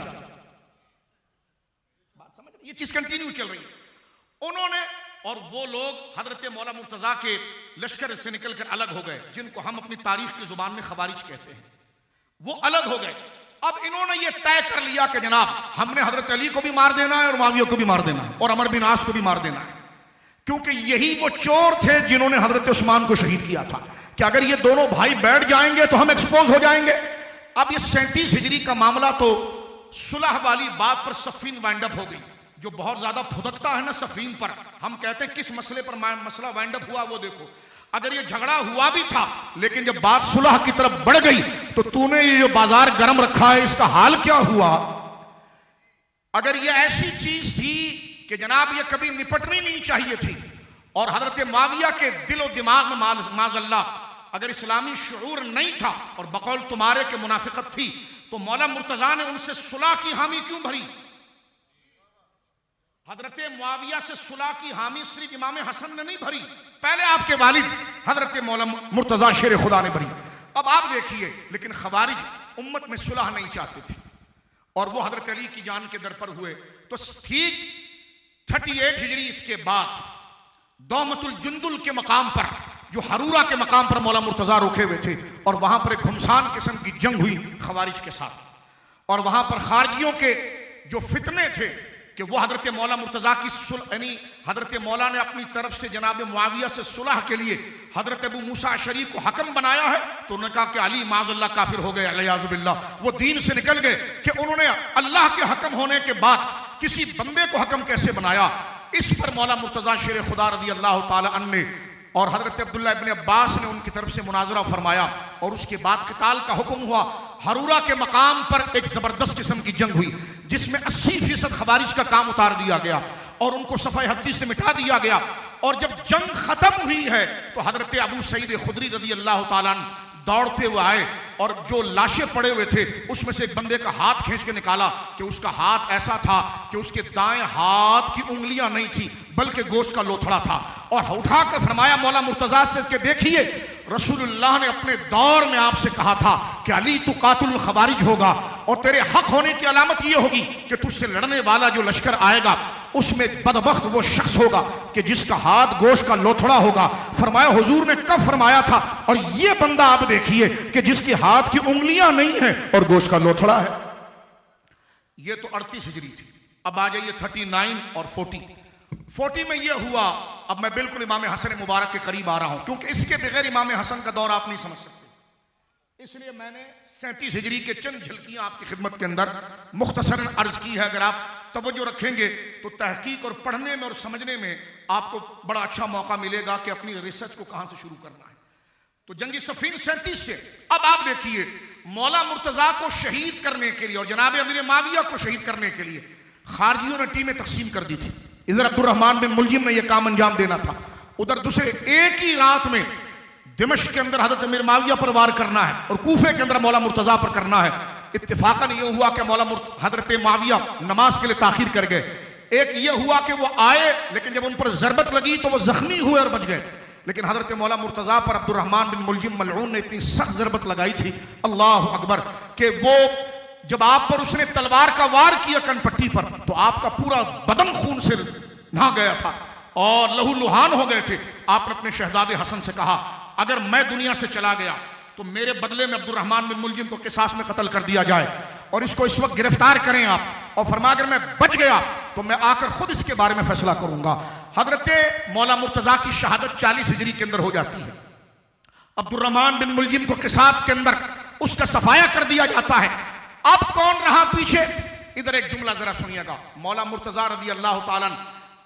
बात समझ, ये चीज कंटिन्यू चल रही है। उन्होंने और वो लोग हजरत मौला मुर्तजा के लश्कर से निकलकर अलग हो गए, जिनको हम अपनी तारीख की जुबान में खवारिज कहते हैं, वो अलग हो गए। अब इन्होंने ये तय कर लिया कि जनाब हमने हजरत अली को भी मार देना है और मुआविया को भी मार देना है और अमर बिन आस को भी मार देना है, क्योंकि यही वो चोर थे जिन्होंने हजरत उस्मान को शहीद किया था कि अगर ये दोनों भाई बैठ जाएंगे तो हम एक्सपोज हो जाएंगे। अब ये 37 हिजरी का मामला तो सुलह वाली बात पर सफीन वाइंड अप हो गई, जो बहुत ज्यादा फुदकता है ना सफीन पर। हम कहते हैं किस मसले पर मसला वाइंड अप हुआ वो देखो। अगर ये झगड़ा हुआ भी था लेकिन जब बात सुलह की तरफ बढ़ गई तो तूने ये जो बाजार गर्म रखा है इसका हाल क्या हुआ। अगर ये ऐसी चीज थी कि जनाब ये कभी निपटनी नहीं चाहिए थी और हजरत मुआविया के दिलो दिमाग में माज़अल्लाह अगर इस्लामी शऊर नहीं था और बकौल तुम्हारे के मुनाफिकत थी तो मौला मुर्तजा ने उनसे सुलह की हामी क्यों भरी। हजरत मुआविया से सुलह की हामी सिर्फ इमाम हसन ने नहीं भरी, पहले आपके वालिद हजरत मौला मुर्तजा शेर खुदा ने भरी। अब आप देखिए, लेकिन खवारिज उम्मत में सुलह नहीं चाहते थे और वो हजरत अली की जान के दर पर हुए। तो ठीक 38 हिजरी इसके बाद दौमतुल जुंदुल के मकाम पर, जो हरूरा के मकाम पर मौला मुर्तजा रुके हुए थे और वहां पर एक घुमसान किस्म की जंग हुई खवारिज के साथ और वहां पर खारजियों के जो फितने थे कि वो हजरत मौला मुर्तजा की यानी हजरत मौला ने अपनी तरफ से जनाब मुआविया से सुलह के लिए हजरत अबू मूसा अशरी को हकम बनाया है, तो उन्होंने कहा कि अली माज़अल्लाह काफिर हो गए, अलियाज़ुबिल्लाह, वो दीन से निकल गए कि उन्होंने अल्लाह के हकम होने के बाद किसी बंदे को हकम कैसे बनाया। इस पर मौला मुर्तजा शेर खुदा रज़ी अल्लाह ताला अन्हु ने और हजरत अब्दुल्लाह इब्न अब्बास ने उनकी तरफ से मुनाजरा फरमाया और उसके बाद क़िताल का हुक्म हुआ। हरूरा के मकाम पर एक जबरदस्त किस्म की जंग हुई जिसमें 80% खवारिज का काम उतार दिया गया और उनको सफ़ाए हद्दी से मिटा दिया गया। और जब जंग खत्म हुई है तो हजरत अबू सईद खुदरी रज़ी अल्लाह ताला अन्हु दौड़ते हुए आए और जो लाशें पड़े हुए थे उसमें से एक बंदे का हाथ खींच के निकाला कि उसका हाथ ऐसा था कि उसके दाएं हाथ की उंगलियां नहीं थी बल्कि गोश्त का लोथड़ा था और उठाकर फरमाया मौला मुर्तजा से कि देखिए रसूलुल्लाह ने अपने दौर में आपसे कहा था कि अली तू कातिल खवारिज होगा और तेरे हक होने की अलामत यह होगी कि तुझसे लड़ने वाला जो लश्कर आएगा उसमें बदबख्त वो शख्स होगा कि जिसका हाथ गोश्त का लोथड़ा होगा। फरमाया हुजूर ने कब फरमाया था, और ये बंदा आप देखिए कि जिसके हाथ की उंगलियां नहीं है और गोश्त का लोथड़ा है। ये तो 38 हिजरी थी। अब आ जाइए 39 और 40 में ये हुआ। अब मैं बिल्कुल इमाम हसन मुबारक के करीब आ रहा हूं क्योंकि इसके बगैर इमाम हसन का दौर आप नहीं समझ सकते, इसलिए मैंने 37 हिजरी के चंद झलकियां आपकी खिदमत के अंदर मुख्तसरन अर्ज की है। अगर आप तवज्जो रखेंगे तो तहकीक और पढ़ने में और समझने में आपको बड़ा अच्छा मौका मिलेगा कि अपनी रिसर्च को कहां से शुरू करना है। तो जंगी सफीन 37 से अब आप देखिए मौला मुर्तजा को शहीद करने के लिए और जनाब अमीर मुआविया को शहीद करने के लिए खारजियों ने टीमें तकसीम कर दी थी। इधर अब्दुर्रहमान बिन मुलजिम ने यह काम अंजाम देना था, उधर दूसरे एक ही रात में दिमश्क के अंदर हजरत अमीर मुआविया पर वार करना है और कूफे के अंदर मौला मुर्तजा पर करना है। इत्तेफाकन ये हुआ कि मौला हजरत मुआविया नमाज के लिए ताखीर कर गए। एक ये हुआ कि वो आए लेकिन जब उन पर जरबत लगी तो वो जख्मी हुए और बच गए। लेकिन हजरत मौला मुर्तजा पर अब्दुर्रहमान बिन मुलजिम मलऊन ने इतनी सख्त जरबत लगाई थी, अल्लाह अकबर, कि वो जब आप पर उसने तलवार का वार किया कनपट्टी पर तो आपका पूरा बदन खून से नहा गया था और लहूलुहान हो गए थे। आपने अपने शहजादे हसन से कहा अगर मैं दुनिया से चला गया तो मेरे बदले में अब्दुर्रहमान बिन मुलजिम को किसास में कत्ल कर दिया जाए और इसको इस वक्त गिरफ्तार करें आप, और फरमा अगर मैं बच गया तो मैं आकर खुद इसके बारे में फैसला करूंगा। हजरत मौला मुर्तजा की शहादत 40 हिजरी के अंदर हो जाती है। अब्दुर्रहमान बिन मुलजिम को किसास के अंदर उसका सफाया कर दिया जाता है। अब कौन रहा पीछे, इधर एक जुमला जरा सुनिएगा। मौला मुर्तजा रज़ी अल्लाह ताला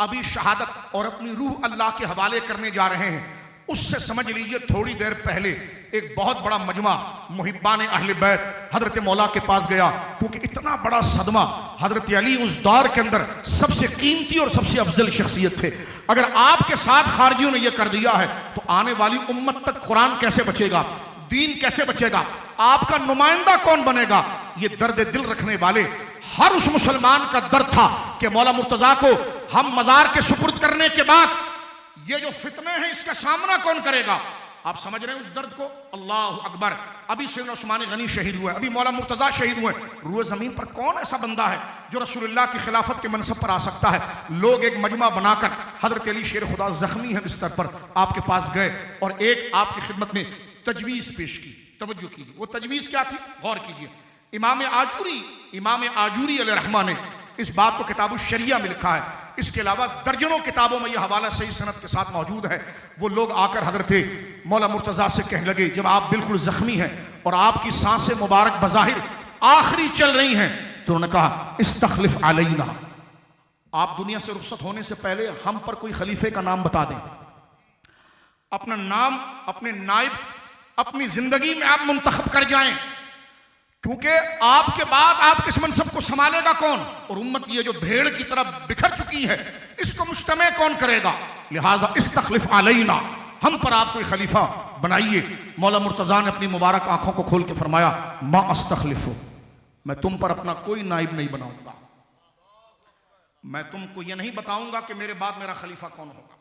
अभी शहादत और अपनी रूह अल्लाह के हवाले करने जा रहे हैं, उससे समझ लीजिए थोड़ी देर पहले एक बहुत बड़ा मजमा मुहिब्बान अहले बैत हजरत मौला के पास गया, क्योंकि इतना बड़ा सदमा हजरत अली उस दौर के अंदर सबसे कीमती और सबसे अफजल शख्सियत थे। अगर आपके साथ खारजियों ने यह कर दिया है तो आने वाली उम्मत तक कुरान कैसे बचेगा, दीन कैसे बचेगा, आपका नुमाइंदा कौन बनेगा। ये दर्द दिल रखने वाले हर उस मुसलमान का दर्द था कि मौला मुर्तजा को हम मजार के सुपुर्द करने के बाद ये जो फितने हैं इसका सामना कौन करेगा। आप समझ रहे हैं उस दर्द को। अल्लाह अकबर। अभी सैयदना उस्मान गनी शहीद हुए, अभी मौला मुर्तजा शहीद हुए। रूए जमीन पर कौन ऐसा बंदा है जो रसूलुल्लाह की खिलाफत के मनसब पर आ सकता है। लोग एक मजमा बनाकर हजरत अली शेर खुदा जख्मी है बिस्तर पर आपके पास गए और एक आपकी खिदमत में तजवीज़ पेश की। तवज्जो कीजिए, वो तजवीज़ क्या थी, गौर कीजिए। इमाम आजूरी अलैहिर्रहमा ने इस बात को किताब शरिया में लिखा है। इसके अलावा दर्जनों किताबों में यह हवाला सही सनद के साथ मौजूद है। वो लोग आकर हजरत मौला मुर्तज़ा से कहने लगे, जब आप बिल्कुल जख्मी हैं और आपकी सांसें मुबारक बज़ाहिर आखिरी चल रही हैं, तो उन्होंने कहा इस्तखलिफ अलैना, आप दुनिया से रुखसत होने से पहले हम पर कोई खलीफे का नाम बता दें, अपना नाम, अपने नाइब अपनी जिंदगी में आप मुंतखब कर जाएं, क्योंकि आपके बाद आपके इस मनसब को संभालेगा कौन, और उम्मत ये जो भेड़ की तरह बिखर चुकी है इसको मुश्तमे कौन करेगा। लिहाजा इस्तखलिफ अलैना, हम पर आप कोई खलीफा बनाइए। मौला मुर्तज़ा ने अपनी मुबारक आंखों को खोल के फरमाया, मा अस्तखलिफु, मैं तुम पर अपना कोई नाइब नहीं बनाऊंगा, मैं तुमको ये नहीं बताऊंगा कि मेरे बाद मेरा खलीफा कौन होगा,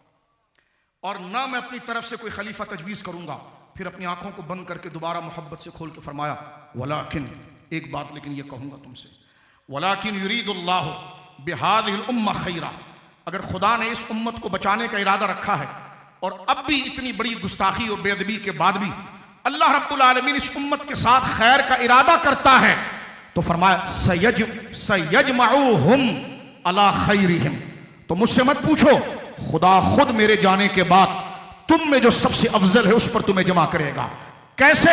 और ना मैं अपनी तरफ से कोई खलीफा तजवीज़ करूंगा। फिर अपनी आंखों को बंद करके दोबारा मोहब्बत से खोल के फरमाया, वलाकिन, एक बात लेकिन ये कहूंगा तुमसे, वलाकिन युरीदुल्लाहु बिहादिहिल उम्मा खैरा, अगर खुदा ने इस उम्मत को बचाने का इरादा रखा है और अब भी इतनी बड़ी गुस्ताखी और बेअदबी के बाद भी अल्लाह रब्बुल आलमीन इस उम्मत के साथ खैर का इरादा करता है, तो फरमाया सयजमउहुम अला खैरिहिम, तो मुझसे मत पूछो, खुदा खुद मेरे जाने के बाद तुम में जो सबसे अफजल है उस पर तुम्हें जमा करेगा। कैसे?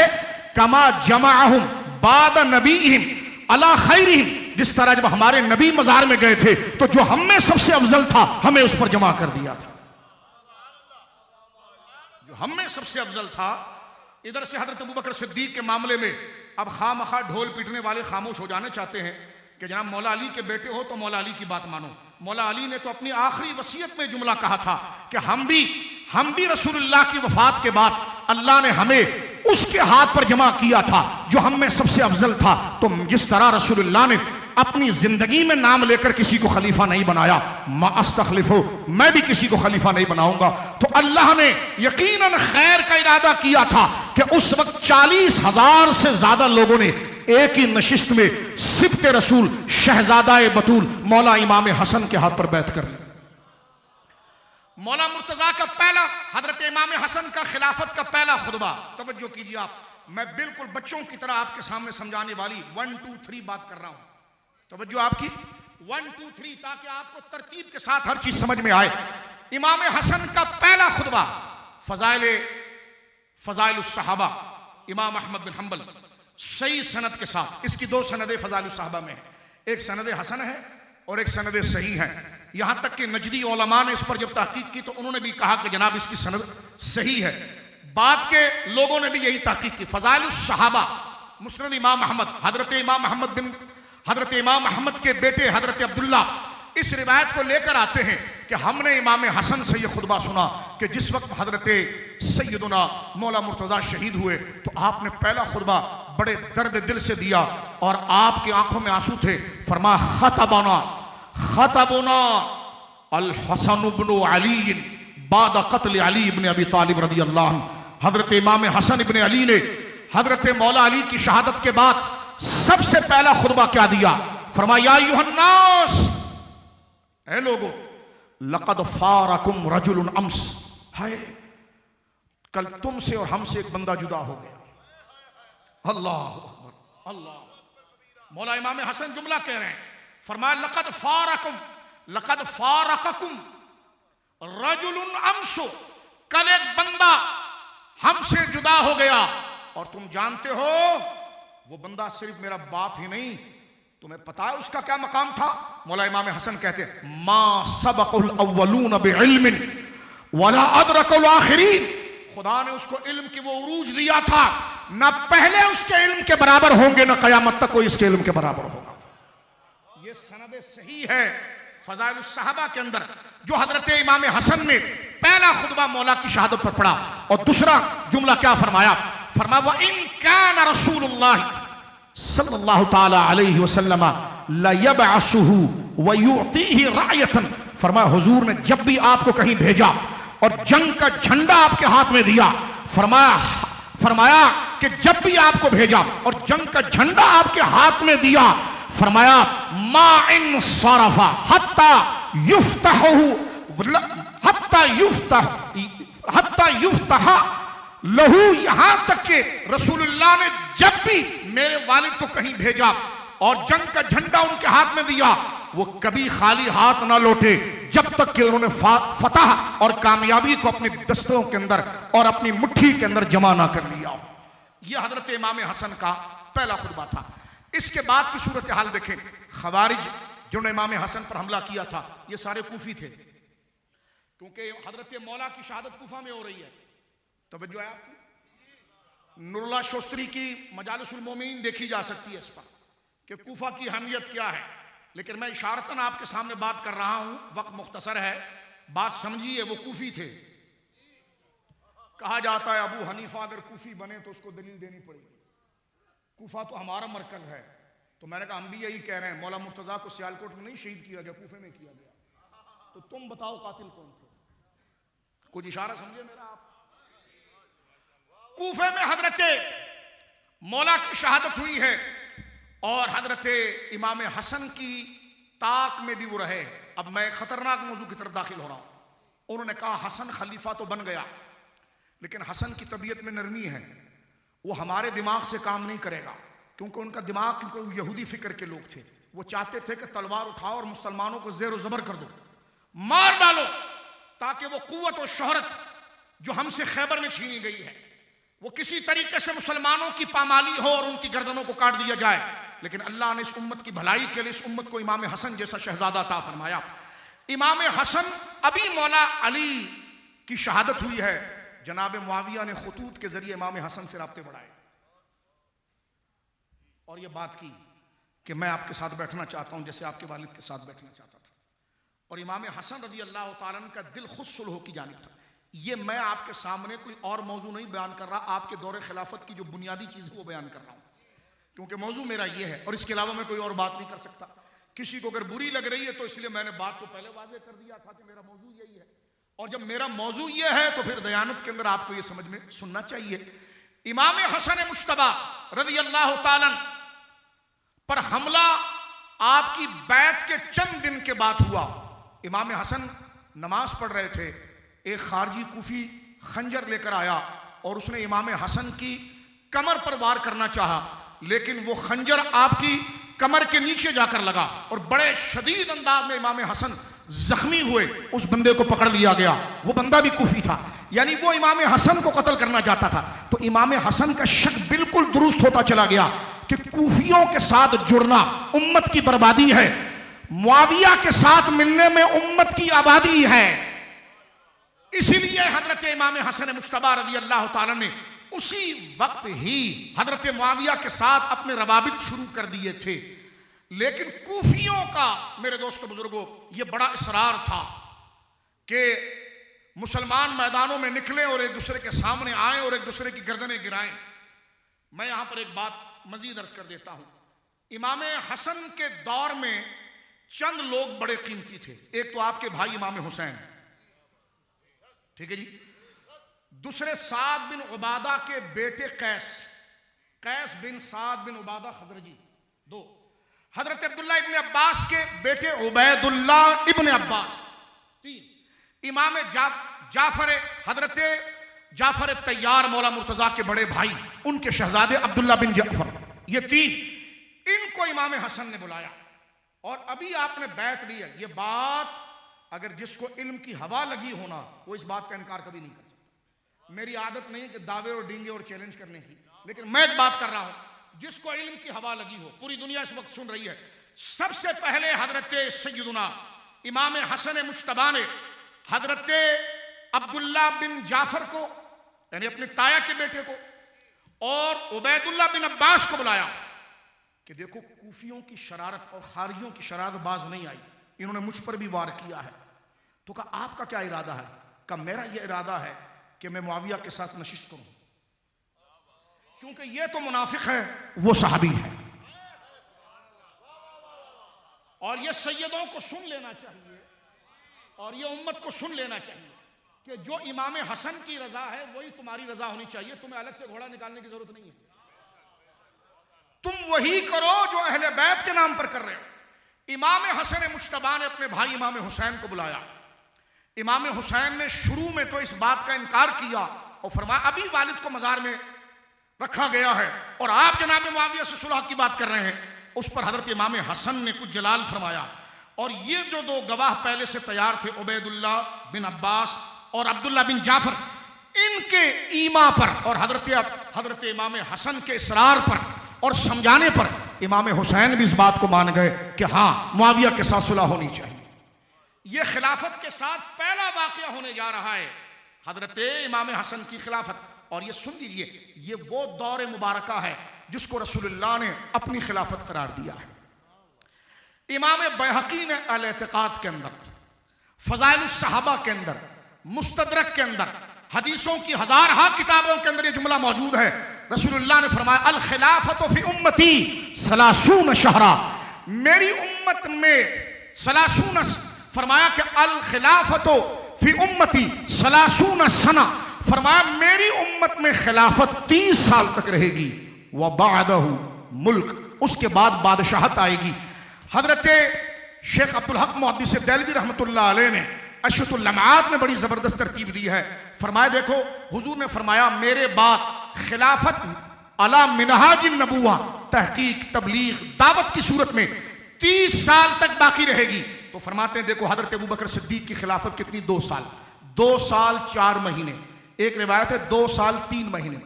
कमा जमाअहुम बाद नबीहिम अला खैरिहिम, जिस तरह जब हमारे नबी मजार में गए थे तो जो हम में सबसे अफजल था हमें उस पर जमा कर दिया था, जो हम में सबसे अफजल था। इधर से हजरत अबू बकर सिद्दीक के मामले में अब खामखा ढोल पीटने वाले खामोश हो जाने चाहते हैं कि जनाब मौला अली के बेटे हो तो मौला अली की बात मानो। मौला अली ने तो अपनी आखिरी वसीयत में जुमला कहा था कि हम भी रसूलुल्लाह की वफात के बाद अल्लाह ने हमें उसके हाथ पर जमा किया था जो हम में सबसे अफजल था। तो जिस तरह रसूलुल्लाह ने अपनी जिंदगी में नाम लेकर किसी को खलीफा नहीं बनाया, मा अस्तखलिफु, मैं भी किसी को खलीफा नहीं बनाऊंगा। तो अल्लाह ने यकीनन खैर का इरादा किया था कि उस वक्त 40,000 से ज्यादा लोगों ने एक ही नशिस्त में सिब्ते रसूल शहजादा बतूल मौला इमाम हसन के हाथ पर बैत कर ली। मौला मुर्तजा का पहला, हजरत इमाम हसन का खिलाफत का पहला खुतबा, तवज्जो कीजिए आप, मैं बिल्कुल बच्चों की तरह आपके सामने समझाने वाली 1 2 3 बात कर रहा हूं, तवज्जो आपकी 1 2 3, ताकि आपको तरतीब के साथ हर चीज समझ में आए। इमाम हसन का पहला खुतबा फजाइल सहाबा, इमाम अहमद बिन हंबल सही सनद के साथ, इसकी 2 सनदे फजाइल सहाबा में है, एक सनद हसन है और एक सनद सही है। यहां तक कि नजदी उलमा ने इस पर जब तहकीक की तो उन्होंने भी कहा कि जनाब इसकी सनद सही है। बाद के लोगों ने भी यही तहकीक की। फजाइल सहाबा मुस्नद इमाम अहमद, हजरत इमाम अहमद के बेटे हजरत अब्दुल्ला इस रिवायत को लेकर आते हैं कि हमने इमाम हसन से यह खुतबा सुना कि जिस वक्त हजरत सैयदुना मौला मुर्तजा शहीद हुए तो आपने पहला खुतबा बड़े दर्द दिल से दिया और आपकी आंखों में आंसू थे। फरमा खतबुना अल हसन इब्न अली बाद क़त्ल अली इब्न अबी तालिब रज़ियल्लाहु अन्हु, हजरत इमाम हसन इब्न अली ने हजरत मौला अली की शहादत के बाद सबसे पहला खुतबा क्या दिया? फरमाया या अय्युहन्नास, ऐ लोगो, लक़द फ़ारकुम रजुलुन अम्स, हाय कल तुमसे और हमसे एक बंदा जुदा हो गया। अल्लाह अकबर, अल्लाह। मौला इमाम हसन जुमला कह रहे हैं, फरमाया लक़द फ़ारकुम रजुलुन अम्सु, कल एक बंदा हमसे जुदा हो गया और तुम जानते हो वो बंदा सिर्फ मेरा बाप ही नहीं, तुम्हें पता है उसका क्या मकाम था? मौला इमाम हसन कहते हैं मा सबक़ुल अव्वलून बिइल्मिन वला अदरकुल आखिरीन, खुदा ने उसको इल्म की वो उरूज दिया था, ना पहले उसके इल्म के बराबर होंगे ना कयामत तक कोई इसके इल्म के बराबर होगा। ये सनद सही है फजाइल सहाबा के अंदर, जो हजरत इमाम हसन ने पहला खुतबा मौला की शहादत पर पढ़ा। और दूसरा जुमला क्या फरमाया? फरमाया व इन कान रसूलुल्लाह सल्लल्लाहु ताला अलैहि वसल्लम ला यबअसुहु व युतीहि रायतन, फरमाया हुजूर ने जब भी आपको कहीं भेजा और जंग का झंडा आपके हाथ में दिया, फरमाया कि जब भी आपको भेजा और जंग का झंडा आपके हाथ में दिया, फरमाया मा इन सरफा हत्ता युफ्तह लहू, यहां तक कि रसूलुल्लाह ने जब भी मेरे वालिद को कहीं भेजा और जंग का झंडा उनके हाथ में दिया, वो कभी खाली हाथ ना लौटे जब तक कि उन्होंने फतह और कामयाबी को अपने दस्तों के अंदर और अपनी मुट्ठी के अंदर जमा ना कर लिया हो। यह हजरत इमाम हसन का पहला खुतबा था। इसके बाद की सूरत हाल देखें। खवारिज जिन्होंने इमाम हसन पर हमला किया था, ये सारे कूफी थे, क्योंकि हजरत मौला की शहादत कूफा में हो रही है। तवज्जो है आपकी। नुरुल्लाह शोस्त्री की मजालिसुल मोमिनीन देखी जा सकती है इस पर कि कूफा की अहमियत क्या है, लेकिन मैं इशारतन आपके सामने बात कर रहा हूं, वक्त मुख्तसर है, बात समझिए। वो कूफी थे। कहा जाता है अबू हनीफा अगर कूफी बने तो उसको दलील देनी पड़ेगी, कूफा तो हमारा मरकज है। तो मैंने कहा हम भी यही कह रहे हैं, मौला मुर्तजा को सियालकोट में नहीं शहीद किया गया, कूफे में किया गया। तो तुम बताओ कातिल कौन थे? कुछ इशारा समझे मेरा आप? कूफे में हजरत मौला की शहादत हुई है और हजरत इमाम हसन की ताक में भी वो रहे। अब मैं खतरनाक मौजू की तरफ दाखिल हो रहा हूं। उन्होंने कहा हसन खलीफा तो बन गया, लेकिन हसन की तबीयत में नरमी है, वो हमारे दिमाग से काम नहीं करेगा, क्योंकि उनका दिमाग, क्योंकि वो यहूदी फिक्र के लोग थे। वो चाहते थे कि तलवार उठाओ और मुसलमानों को जेर जबर कर दो, मार डालो, ताकि वो कुव्वत और शोहरत जो हमसे खैबर में छीनी गई है वो किसी तरीके से मुसलमानों की पामाली हो और उनकी गर्दनों को काट दिया जाए। लेकिन अल्लाह ने इस उम्मत की भलाई के लिए इस उम्मत को इमाम हसन जैसा शहजादा अता फरमाया। इमाम हसन अभी मौला अली की शहादत हुई है, जनाब मुआविया ने खुतूत के जरिए इमाम हसन से राब्ते बढ़ाए और यह बात की कि मैं आपके साथ बैठना चाहता हूं जैसे आपके वालिद के साथ बैठना चाहता था। और इमाम हसन रज़ी अल्लाह तआला अन्हु का दिल खुद सुलह की जानिब था। ये मैं आपके सामने कोई और मौजू नहीं बयान कर रहा, आपके दौरे खिलाफत की जो बुनियादी चीज़ है वो बयान कर रहा हूँ, क्योंकि मौजू मेरा ये है और इसके अलावा मैं कोई और बात नहीं कर सकता। किसी को अगर बुरी लग रही है तो इसलिए मैंने बात को पहले वाज़ेह कर दिया था कि मेरा मौजू यही है, और जब मेरा मौजू ये है तो फिर दयानत के अंदर आपको ये समझ में सुनना चाहिए। इमाम हसन मुश्तबा रज़ी अल्लाह तआला पर हमला आपकी बैत के चंद दिन के बाद हुआ। इमाम हसन नमाज पढ़ रहे थे, एक खारजी कूफी खंजर लेकर आया और उसने इमाम हसन की कमर पर वार करना चाहा, लेकिन वो खंजर आपकी कमर के नीचे जाकर लगा और बड़े शदीद अंदाज में इमाम हसन जख्मी हुए। उस बंदे को पकड़ लिया गया, वो बंदा भी कूफी था, यानी वो इमाम हसन को कत्ल करना चाहता था। तो इमाम हसन का शक बिल्कुल दुरुस्त होता चला गया कि कूफियों के साथ जुड़ना उम्मत की बर्बादी है, मुआविया के साथ मिलने में उम्मत की आबादी है। इसीलिए हजरत इमाम हसन मुश्तबा रज़ी अल्लाह तआला ने उसी वक्त ही हजरत मुआविया के साथ अपने रवाबित शुरू कर दिए थे। लेकिन कूफियों का, मेरे दोस्तों बुजुर्गों, ये बड़ा इसरार था कि मुसलमान मैदानों में निकले और एक दूसरे के सामने आए और एक दूसरे की गर्दनें गिराएं। मैं यहां पर एक बात मजीद अर्ज कर देता हूं। इमाम हसन के दौर में चंद लोग बड़े कीमती थे। एक तो आपके भाई इमाम हुसैन, ठीक है जी, दूसरे साद बिन उबादा के बेटे कैस बिन साद बिन उबादा खदरजी, दो, हजरत अब्दुल्ला इब्न अब्बास के बेटे उबैदुल्ला इब्न अब्बास, तीन, इमाम हजरत जाफर तैयार मौला मुर्तजा के बड़े भाई, उनके शहजादे अब्दुल्ला बिन जाफर, ये तीन, इनको इमाम हसन ने बुलाया और अभी आपने बैत ली है। ये बात अगर जिसको इल्म की हवा लगी होना वो इस बात का इनकार कभी नहीं कर सकता। मेरी आदत नहीं कि दावे और डींगे और चैलेंज करने की, लेकिन मैं बात कर रहा हूं जिसको इल्म की हवा लगी हो, पूरी दुनिया इस वक्त सुन रही है। सबसे पहले हजरत सैयदुना इमाम हसन मुश्तबा ने हजरत अब्दुल्ला बिन जाफर को, यानी अपने ताया के बेटे को, और उबैदुल्ला बिन अब्बास को बुलाया कि देखो कूफियों की शरारत और खारिजियों की शरारत बाज नहीं आई, इन्होंने मुझ पर भी वार किया है। तो कहा आपका क्या इरादा है? कहा मेरा यह इरादा है कि मैं मुआविया के साथ नशिस्त करूं, क्योंकि ये तो मुनाफिक है, वो सहाबी है। और ये सैयदों को सुन लेना चाहिए और ये उम्मत को सुन लेना चाहिए कि जो इमाम हसन की रजा है वही तुम्हारी रजा होनी चाहिए। तुम्हें अलग से घोड़ा निकालने की जरूरत नहीं है, तुम वही करो जो अहले बैत के नाम पर कर रहे हो। इमाम हसन मुश्तबा ने अपने भाई इमाम हुसैन को बुलाया। इमाम हुसैन ने शुरू में तो इस बात का इनकार किया और फरमाया अभी वालिद को मजार में रखा गया है और आप जनाब मुआविया से सुलह की बात कर रहे हैं। उस पर हजरत इमाम हसन ने कुछ जलाल फरमाया और ये जो दो गवाह पहले से तैयार थे, उबैदुल्लाह बिन अब्बास और अब्दुल्ला बिन जाफर, इनके ईमा पर और हजरत इमाम हसन के इसरार पर और समझाने पर इमाम हुसैन भी इस बात को मान गए कि हाँ मुआविया के साथ सुलह होनी चाहिए। यह खिलाफत के साथ पहला वाकया होने जा रहा है, हजरत इमाम हसन की खिलाफत। और ये सुन लीजिए, ये वो दौर मुबारका है जिसको रसूलुल्लाह ने अपनी खिलाफत करार दिया है। इमाम बैहकी ने अल एतिकाद के अंदर, फज़ाइल सहाबा के अंदर, मुस्तदरक के अंदर, हदीसों की हजारहा किताबों के अंदर ये जुमला मौजूद है। रसूलुल्लाह ने फरमाया अल खिलाफत फी उम्मती सलासून शहरा, मेरी उम्मत में सलासून, फरमाया कि अल खिलाफत फी उम्मती सलासून सना, फरमाया मेरी उम्मत में खिलाफत 30 साल तक रहेगी। व बादहु मुल्क, उसके बाद बादशाहत आएगी। हजरत शेख अब्दुल हक मुहद्दिस देलवी रहमतुल्लाह अलैह ने अशरतुल लम्हात में बड़ी जबरदस्त तरतीब दी है। फरमाया देखो हुजूर ने फरमाया मेरे बाद खिलाफत अला मिनहाजिन नबुवा, तहकीक तबलीग दावत की सूरत में 30 साल तक बाकी रहेगी। तो फरमाते हैं देखो हजरत अबू बकर सिद्दीक की खिलाफत कितनी, 2 साल, 2 साल 4 महीने, एक रिवायत है 2 साल 3 महीने।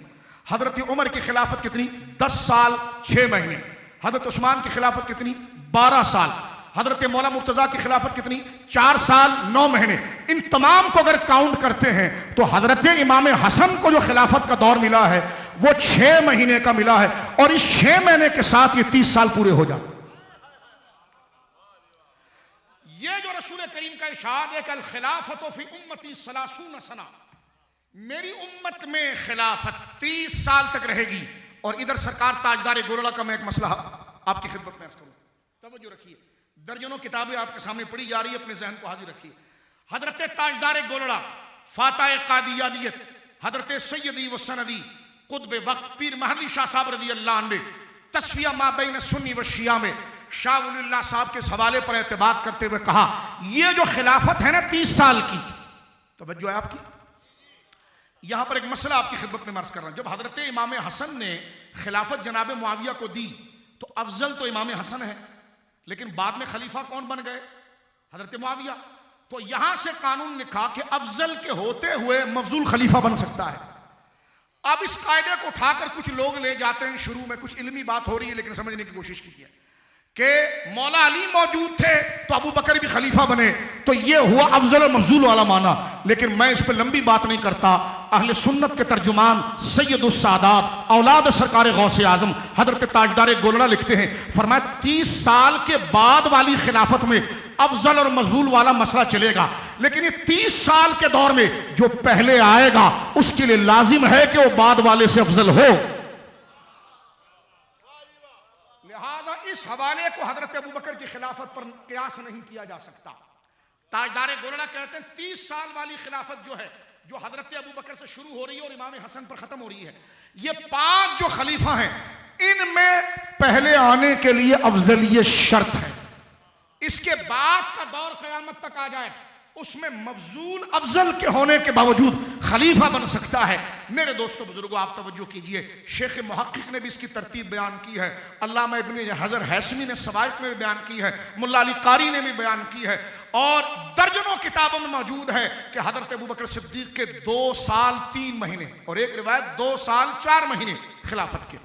हजरत उमर की खिलाफत कितनी, 10 साल 6 महीने। हजरत उस्मान की खिलाफत कितनी, 12 साल। हजरत मौला मुर्तजा की खिलाफत कितनी, 4 साल 9 महीने। इन तमाम को अगर काउंट करते हैं तो हजरत इमाम हसन को जो खिलाफत का दौर मिला है वो 6 महीने का मिला है और इस 6 महीने के साथ ये 30 साल पूरे हो जाते। ये जो रसूल करीम का इरशाद है कि अल खिलाफत फी उम्मती सलासून सना, मेरी उम्मत में खिलाफत 30 साल तक रहेगी। और इधर सरकार ताजदार गोरड़ा का मैं एक मसला आपकी खिदमत में अर्ज करूं, तवज्जो रखिए। दर्जनों किताबें आपके सामने पढ़ी जा रही है, अपने जहन को हाजिर रखिए। हजरत ताजदार गोरड़ा, फाताह कादियानियत, हजरत सैयदी व सनदी कुतुब वक्त पीर महली शाह साहब रज़ी अल्लाह अन्हु ने तस्फिया मा बैन सुन्नी व शिया में शाह वलीउल्लाह साहब के हवाले पर एतबार करते हुए कहा यह जो खिलाफत है ना 30 साल की, तवज्जो है आपकी। यहां पर एक मसला आपकी खिदमत में अर्ज कर रहा हूं। जब हजरत इमाम हसन ने खिलाफत जनाब मुआविया को दी तो अफजल तो इमाम हसन है, लेकिन बाद में खलीफा कौन बन गए, हजरत मुआविया। तो यहां से कानून लिखा कि अफजल के होते हुए मफजूल खलीफा बन सकता है। अब इस कायदे को उठाकर कुछ लोग ले जाते हैं, शुरू में कुछ इल्मी बात हो रही है लेकिन समझने की कोशिश की है कि मौला अली मौजूद थे तो अबू बकर भी खलीफा बने, तो ये हुआ अफजल और मफजूल वाला माना। लेकिन मैं इस पर लंबी बात नहीं करता। अहले सुन्नत के तर्जुमान सैयदुस सादात औलाद सरकार गौसे आजम हजरत ताजदार गोलड़ा लिखते हैं, फरमाया 30 साल के बाद वाली खिलाफत में अफजल और मफजूल वाला मसला चलेगा, लेकिन ये 30 साल के दौर में जो पहले आएगा उसके लिए लाजिम है कि वो बाद वाले से अफजल हो। लिहाजा इस हवाले को हजरत अबू बकर की खिलाफत पर कियास नहीं किया जा सकता। ताजदार गोलड़ा कहते हैं 30 साल वाली खिलाफत जो है, जो हजरत अबू बकर से शुरू हो रही है और इमाम हसन पर खत्म हो रही है, ये 5 जो खलीफा हैं इनमें पहले आने के लिए अफजलियत शर्त है। इसके बाद का दौर क़यामत तक आ जाए उसमें मफजूल अफजल के होने के बावजूद खलीफा बन सकता है। मेरे दोस्तों बुजुर्गों आप तवज्जो कीजिए, शेख मुहक्किक ने भी इसकी तरतीब बयान की है, अल्लामा इब्न हजर हैसमी ने सवाइक में भी बयान की है, मुल्ला अली कारी ने भी बयान की है और दर्जनों किताबों में मौजूद है कि हजरत अबू बकर सिद्दीक के 2 साल 3 महीने और एक रिवायत 2 साल 4 महीने खिलाफत के,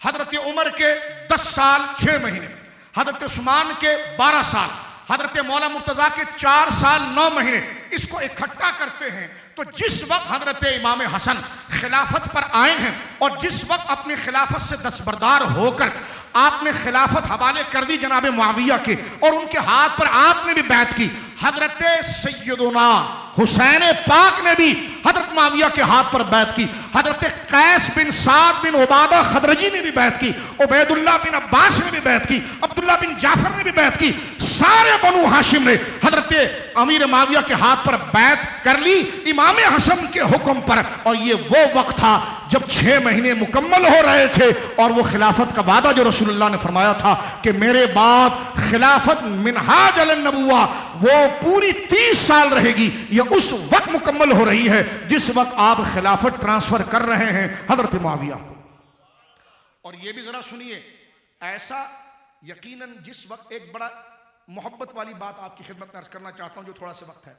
हजरत उमर के 10 साल 6 महीने, हजरत उस्मान के 12 साल, हजरत मौला मुर्तजा के 4 साल 9 महीने। इसको इकट्ठा करते हैं तो जिस वक्त हजरत इमाम हसन खिलाफत पर आए हैं और जिस वक्त अपनी खिलाफत से दस्तबरदार होकर आपने खिलाफत हवाले कर दी जनाब मुआविया के और उनके हाथ पर आपने भी बैत की, हजरत सैयदुना हुसैन पाक ने भी हजरत मुआविया के हाथ पर बैत की, हजरत कैस बिन साद बिन उबादा खदरजी ने भी बैत की, उबैदुल्लाह बिन अब्बास ने भी बैत की, अब्दुल्ला बिन जाफर ने भी बैत की, सारे बनु हाशिम ने हजरत अमीर माविया के हाथ पर बैत कर ली इमाम हसन के हुक्म पर। और ये वो वक्त था जब 6 महीने मुकम्मल हो रहे थे और वो खिलाफत का वादा जो रसूलुल्लाह ने फरमाया था कि मेरे बाद खिलाफत मिनहाज अल नबुव्वा वो पूरी 30 साल रहेगी, ये उस वक्त मुकम्मल हो रही है जिस वक्त आप खिलाफत ट्रांसफर कर रहे हैं हजरत मुआविया को। और ये भी जरा सुनिए, ऐसा यकीनन जिस वक्त एक बड़ा मोहब्बत वाली बात आपकी खिदमत में अर्ज करना चाहता हूं जो थोड़ा सा वक्त है,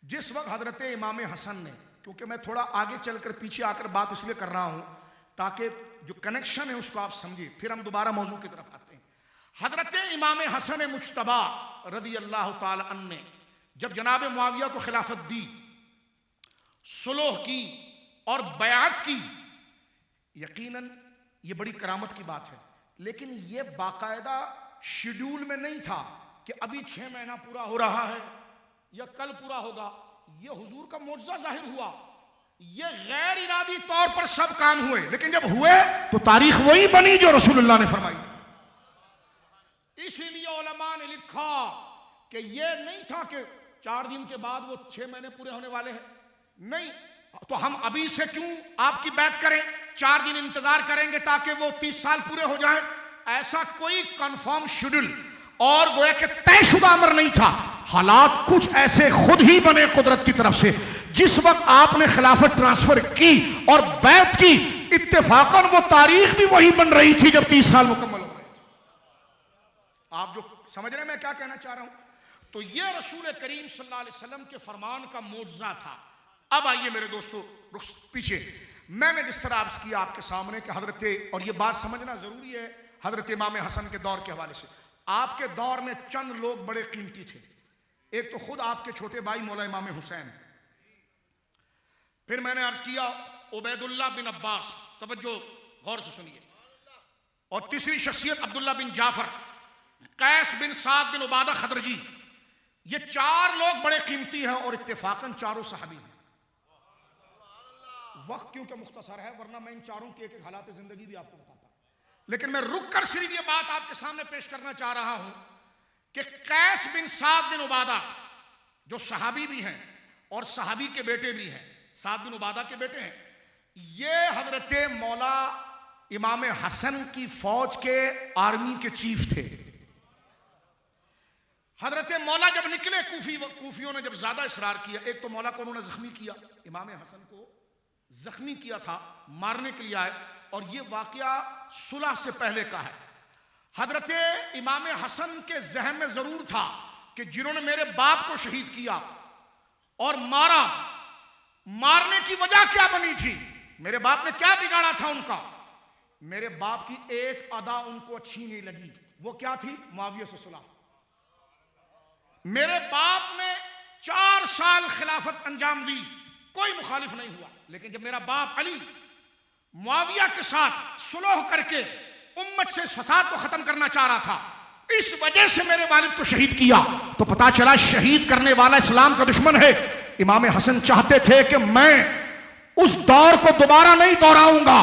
जिस वक्त हजरत इमाम हसन ने, क्योंकि मैं थोड़ा आगे चलकर पीछे आकर बात इसलिए कर रहा हूं ताकि जो कनेक्शन है उसको आप समझिए, फिर हम दोबारा मौजू की तरफ आते हैं। हजरत इमाम हसन मुज्तबा रदी अल्लाह ताला अन्हु ने जब जनाब मुआविया को खिलाफत दी, सुलह की और बयात की, यकीनन ये बड़ी करामत की बात है, लेकिन ये बाकायदा शेड्यूल में नहीं था कि अभी 6 महीना पूरा हो रहा है या कल पूरा होगा। ये हुजूर का मौजज़ा जाहिर हुआ, ये गैर इरादी तौर पर सब काम हुए, लेकिन जब हुए तो तारीख वही बनी जो रसूलुल्लाह ने फरमाई। इसीलिए उलमा ने लिखा कि ये नहीं था कि 4 दिन के बाद वो 6 महीने पूरे होने वाले हैं, नहीं, तो हम अभी से क्यों आपकी बैत करें, 4 दिन इंतजार करेंगे ताकि वो 30 साल पूरे हो जाएं। ऐसा कोई कंफर्म शेड्यूल और गोया कि तयशुदा अमर नहीं था। हालात कुछ ऐसे खुद ही बने कुदरत की तरफ से, जिस वक्त आपने खिलाफत ट्रांसफर की और बैत की, इत्तेफाकन वो तारीख भी वही बन रही थी जब 30 साल मुकम्मल हो गए। आप जो समझ रहे हैं मैं क्या कहना चाह रहा हूं, तो ये रसूल करीम सल्लल्लाहु अलैहि वसल्लम के फरमान का मोजज़ा था। अब आइए मेरे दोस्तों रुख पीछे, मैंने जिस तरह अर्ज किया आपके सामने कि हजरत, और ये बात समझना जरूरी है हजरत इमाम हसन के दौर के हवाले से, आपके दौर में चंद लोग बड़े कीमती थे। एक तो खुद आपके छोटे भाई मौला इमाम हुसैन, फिर मैंने अर्ज किया उबैदुल्लाह बिन अब्बास, तवज्जो गौर से सुनिए, और तीसरी शख्सियत अब्दुल्ला बिन जाफर, कैस बिन साद बिन उबादा खदरजी। ये 4 लोग बड़े कीमती हैं और इत्तेफाकन चारों सहाबी हैं। वक्त क्योंकि मुख्तसर है, वरना मैं इन चारों की एक हालात जिंदगी भी आपको बताता, लेकिन मैं रुक कर सिर्फ ये बात आपके सामने पेश करना चाह रहा हूं कि कैस बिन साद बिन उबादा जो सहाबी भी हैं और सहाबी के बेटे भी हैं, साद बिन उबादा के बेटे हैं, ये हजरत मौला इमाम हसन की फौज के आर्मी के चीफ थे। हजरत मौला जब निकले, कूफियों ने जब ज्यादा इसरार किया, एक तो मौला को उन्होंने जख्मी किया, इमाम हसन को जख्मी किया था, मारने के लिए आए, और ये वाकया सुलह से पहले का है। हजरत इमाम हसन के जहन में जरूर था कि जिन्होंने मेरे बाप को शहीद किया और मारा, मारने की वजह क्या बनी थी, मेरे बाप ने क्या बिगाड़ा था उनका, मेरे बाप की एक अदा उनको अच्छी नहीं लगी, वो क्या थी, मुआविया से सुलह। मेरे बाप ने 4 साल खिलाफत अंजाम दी, कोई मुखालिफ नहीं हुआ, लेकिन जब मेरा बाप अली मुआविया के साथ सुलह करके उम्मत से इस फसाद को खत्म करना चाह रहा था, इस वजह से मेरे वालिद को शहीद किया, तो पता चला शहीद करने वाला इस्लाम का दुश्मन है। इमाम हसन चाहते थे कि मैं उस दौर को दोबारा नहीं दोहराऊंगा,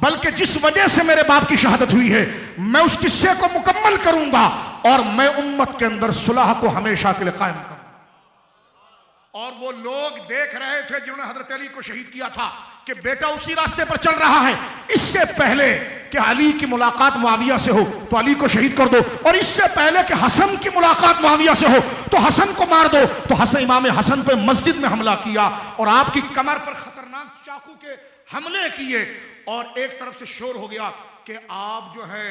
बल्कि जिस वजह से मेरे बाप की शहादत हुई है मैं उस किस्से को मुकम्मल करूंगा और मैं उम्मत के अंदर सुलह को हमेशा के लिए कायम करूंगा। और वो लोग देख रहे थे जिन्होंने हजरत अली को शहीद किया था कि बेटा उसी रास्ते पर चल रहा है, इससे पहले कि अली की मुलाकात मुआविया से हो तो अली को शहीद कर दो, और इससे पहले कि हसन की मुलाकात मुआविया से हो तो हसन को मार दो। तो हसन, इमाम हसन पे मस्जिद में हमला किया और आपकी कमर पर खतरनाक चाकू के हमले किए, और एक तरफ से शोर हो गया कि आप जो है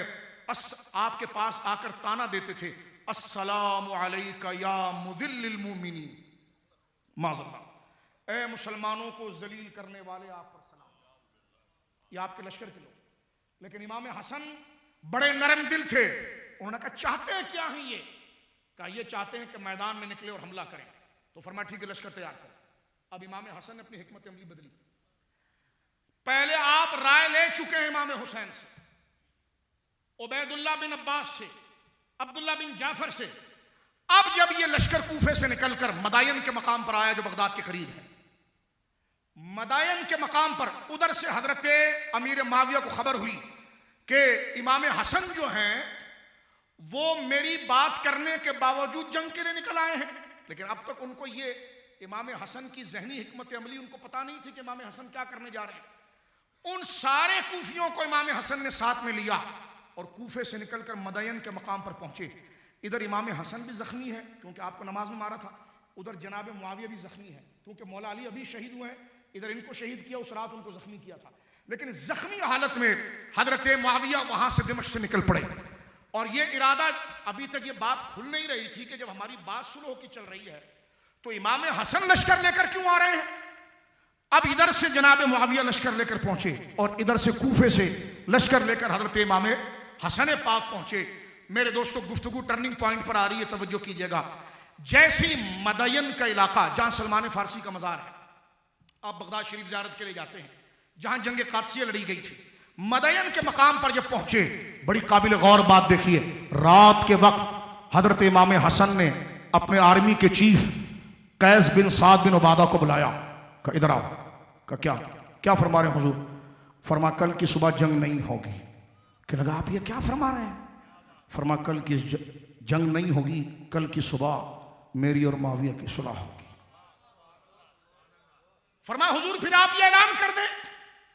आपके पास आकर ताना देते थे, अस्सलामु अलैका या मुदिल्लिल मुमिनीन, माज़ल्लाह, ए मुसलमानों को जलील करने वाले आप पर सलाम। ये आपके लश्कर के लोग। लेकिन इमाम हसन बड़े नरम दिल थे, उन्होंने कहा चाहते हैं क्या है ये, कहा ये चाहते हैं कि मैदान में निकले और हमला करें। तो फरमाया ठीक है लश्कर तैयार करो। अब इमाम हसन ने अपनी हिकमत अमली बदली, पहले आप राय ले चुके हैं इमाम हुसैन से, उबैदुल्लाह बिन अब्बास से, अब्दुल्ला बिन जाफर से। अब जब ये लश्कर कूफे से निकलकर मदायन के मकाम पर आया जो बगदाद के करीब है, मदायन के मकाम पर उधर से हजरत अमीर माविया को खबर हुई कि इमाम हसन जो हैं वो मेरी बात करने के बावजूद जंग के लिए निकल आए हैं, लेकिन अब तक उनको ये इमाम हसन की जहनी हिकमत अमली उनको पता नहीं थी कि इमाम हसन क्या करने जा रहे हैं। उन सारे कूफियों को इमाम हसन ने साथ में लिया और कूफे से निकलकर मदयन के मकाम पर पहुंचे। इधर इमाम हसन भी जख्मी है क्योंकि आपको नमाज में मारा था, उधर जनाब मुआविया भी जख्मी है क्योंकि मौला अली अभी शहीद हुए हैं, इधर इनको शहीद किया, उस रात उनको जख्मी किया था। लेकिन जख्मी हालत में हजरत मुआविया वहां से दिमश्क से निकल पड़े और ये इरादा, अभी तक ये बात खुल नहीं रही थी कि जब हमारी बात सुलह की चल रही है तो इमाम हसन लश्कर लेकर क्यों आ रहे हैं। अब इधर से जनाब मुआविया लश्कर लेकर पहुंचे और इधर से कूफे से लश्कर लेकर हजरत इमाम हसन पाक पहुंचे। मेरे दोस्तों, गुफ्तगू टर्निंग पॉइंट पर आ रही है, तवज्जो कीजिएगा। जैसी मदयन का इलाका जहां सलमान फारसी का मजार है, आप बगदाद शरीफ ज़ियारत के लिए जाते हैं, जहां जंग कादसिया लड़ी गई थी, मदयन के मकाम पर जब पहुंचे, बड़ी काबिल गौर बात देखिए, रात के वक्त हजरत इमाम हसन ने अपने आर्मी के चीफ कैस बिन साद बिन उबादा को बुलाया, कहा इधर आओ। कहा क्या क्या फरमा रहे हैं हुजूर? फरमा कल की सुबह जंग नहीं होगी। कि लगा आप ये क्या फरमा रहे हैं? फरमा कल की जंग नहीं होगी, कल की सुबह मेरी और मुआविया की सुलह होगी। फरमा हुजूर फिर आप ये ऐलान कर दें।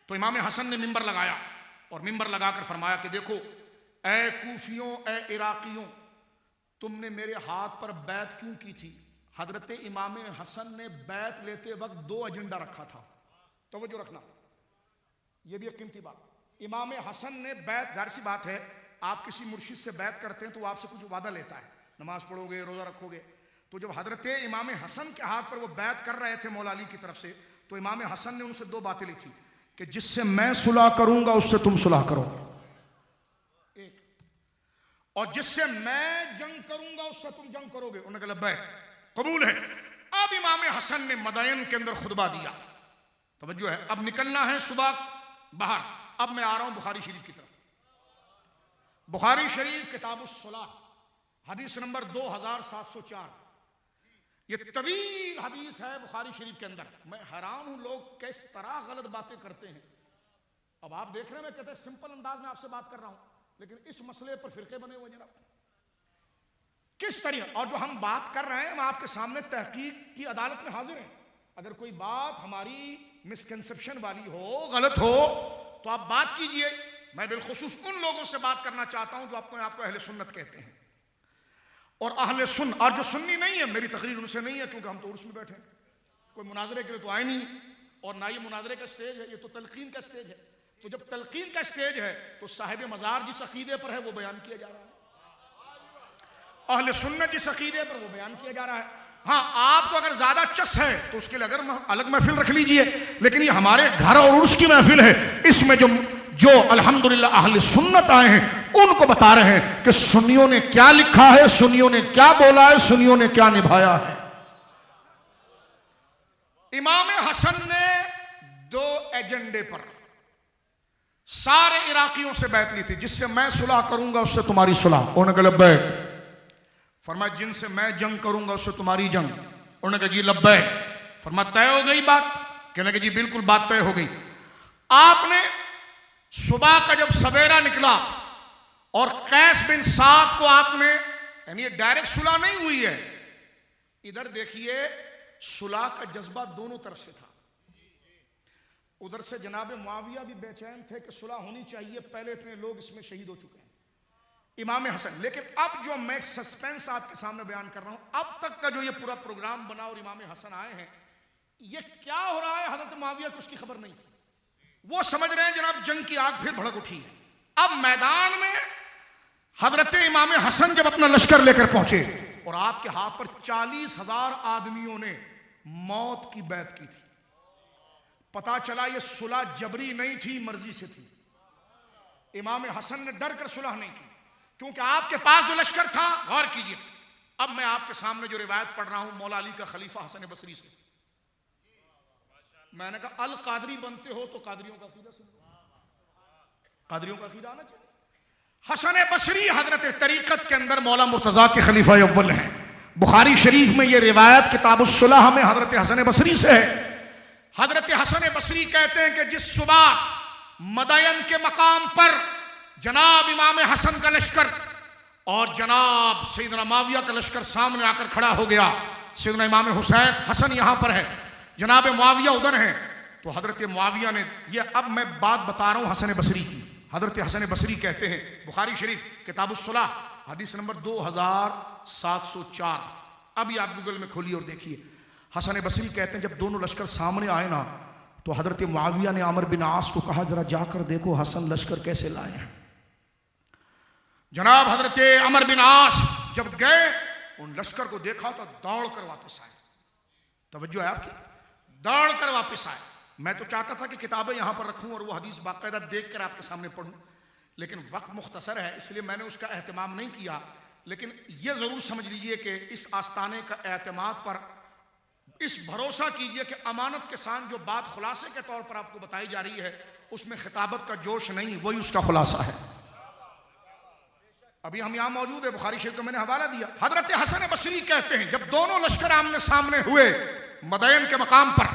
तो इमाम हसन ने मिंबर लगाया और मिंबर लगाकर फरमाया कि देखो ए कूफियों, ए इराकियों, तुमने मेरे हाथ पर बैत क्यों की थी? हजरत इमाम हसन ने बैत लेते वक्त दो एजेंडा रखा था, तवज्जो रखना, यह भी एक कीमती बात। इमाम हसन ने बैत, जाहिर सी बात है आप किसी मुर्शिद से बैत करते हैं तो वो आपसे कुछ वादा लेता है, नमाज पढ़ोगे, रोजा रखोगे। तो जब हजरत इमाम हसन के हाथ पर वो बैत कर रहे थे मौला अली की तरफ से, तो इमाम हसन ने उनसे दो बातें ली थी कि जिससे मैं सुलह करूंगा उससे तुम सुलह करोगे, एक, और जिससे मैं जंग करूंगा उससे तुम जंग करोगे। उन्होंने कहा लब्बैक, कबूल है। अब इमाम हसन ने मदयन के अंदर खुतबा दिया, तवज्जो है, अब निकलना है सुबह बाहर। अब मैं आ रहा हूं बुखारी शरीफ की तरफ। बुखारी शरीफ किताबुस्सलाह हदीस नंबर 2704, ये तवील हदीस है बुखारी शरीफ के अंदर। मैं हैरान हूं लोग किस तरह गलत बातें करते हैं। अब आप देख रहे हैं मैं कहते हैं सिंपल अंदाज में आपसे बात कर रहा हूं, लेकिन इस मसले पर फिरके बने हुए जनाब किस तरह। और जो हम बात कर रहे हैं हम आपके सामने तहकीक की अदालत में हाजिर हैं। अगर कोई बात हमारी मिसकंसेप्शन वाली हो, गलत हो, तो आप बात कीजिए। मैं बिलखुसूस उन लोगों से बात करना चाहता हूं जो अपने आप को अहले सुन्नत कहते हैं और अहले सुन्न, और जो सुन्नी नहीं है, मेरी तकरीर उनसे नहीं है क्योंकि हम तो उर्स में बैठे हैं, कोई मुनाजरे के लिए तो आए नहीं, और ना ये मुनाजरे का स्टेज है, ये तो तलकीन का स्टेज है। तो जब तलकीन का स्टेज है तो साहिब मजार जिस अकीदे पर है वो बयान किया जा रहा है, अहले सुन्नत जिस अकीदे पर वो बयान किया जा रहा है। हाँ, आपको अगर ज्यादा चस है तो उसके लिए अगर अलग महफिल रख लीजिए, लेकिन ये हमारे घर और उर्स की महफिल है। इसमें जो अल्हम्दुलिल्लाह अहले सुन्नत आए हैं उनको बता रहे हैं कि सुन्नियों ने क्या लिखा है, सुन्नियों ने क्या बोला है, सुन्नियों ने क्या निभाया है। इमाम हसन ने दो एजेंडे पर सारे इराकियों से बैत ली थी, जिससे मैं सुलह करूंगा उससे तुम्हारी सुलह। उन्होंने कहा लब्बैक। फरमाया जिनसे मैं जंग करूंगा उससे तुम्हारी जंग। उन्होंने कहा जी लब्बैक। फरमाया तय हो गई बात? कहने लगे जी बिल्कुल बात तय हो गई। आपने सुबह का जब सवेरा निकला और कैस बिन साद को आपने, यानी ये डायरेक्ट सुलह नहीं हुई है, इधर देखिए सुलह का जज्बा दोनों तरफ से था। उधर से जनाब मुआविया भी बेचैन थे कि सुलह होनी चाहिए, पहले इतने लोग इसमें शहीद हो चुके हैं, इमाम हसन। लेकिन अब जो मैं सस्पेंस आपके सामने बयान कर रहा हूं, अब तक का जो ये पूरा प्रोग्राम बना और इमाम हसन आए हैं, ये क्या हो रहा है हजरत मुआविया को उसकी खबर नहीं। वो समझ रहे हैं जनाब जंग की आग फिर भड़क उठी है। अब मैदान में हजरत इमाम हसन जब अपना लश्कर लेकर पहुंचे और आपके हाथ पर 40,000 आदमियों ने मौत की बैत की थी, पता चला ये सुलह जबरी नहीं थी, मर्जी से थी। इमाम हसन ने डर कर सुलह नहीं की क्योंकि आपके पास जो लश्कर था, गौर कीजिए, अब मैं आपके सामने जो रिवायत पढ़ रहा हूं मौला अली का खलीफा हसन बसरी से। मैंने कहा अल कादरी बनते हो तो कादरियों का अकीदा सुन लो, कादरियों का अकीदा आना चाहिए। हसन बसरी हजरत तरीकत के अंदर मौला मुर्तजा के खलीफा अव्वल हैं। बुखारी शरीफ में यह रिवायत किताबुस्सलाह में हजरत हसन बसरी से है। हजरत हसन बसरी कहते हैं कि जिस सुबह मदयन के मकाम पर जनाब इमाम हसन का लश्कर और जनाब सैयदना मुआविया का लश्कर सामने आकर खड़ा हो गया। सैयदना इमाम हुसैन हसन यहां पर है, जनाब मुआविया उधर है। तो हजरत मुआविया ने, ये अब मैं बात बता रहा हूं हसन बसरी की। हजरत हसन बसरी कहते हैं, बुखारी शरीफ किताबुस्सलाह हदीस नंबर 2704, अभी आप गूगल में खोलिए और देखिए। हसन बसरी कहते हैं जब दोनों लश्कर सामने आए ना, तो हजरत मुआविया ने अमर बिन आस को कहा जरा जाकर देखो हसन लश्कर कैसे लाए हैं। जनाब हजरत अमर बिन आस जब गए, उन लश्कर को देखा तो दौड़ कर वापस आए। तवज्जो है आपकी, दौड़ कर वापस आए। मैं तो चाहता था कि किताबें यहां पर रखूं और वो हदीस बाकायदा देख कर आपके सामने पढ़ूं, लेकिन वक्त मुख्तसर है इसलिए मैंने उसका एहतमाम नहीं किया। लेकिन यह जरूर समझ लीजिए कि इस आस्ताने का एतमाद पर इस भरोसा कीजिए कि अमानत के साथ जो बात खुलासे के तौर पर आपको बताई जा रही है, उसमें खिताबत का जोश नहीं, वही उसका खुलासा है। अभी हम यहां मौजूद है, बुखारी शरीफ को मैंने हवाला दिया। हजरत हसन बसरी कहते हैं जब दोनों लश्कर आमने सामने हुए मदैन के मकाम पर,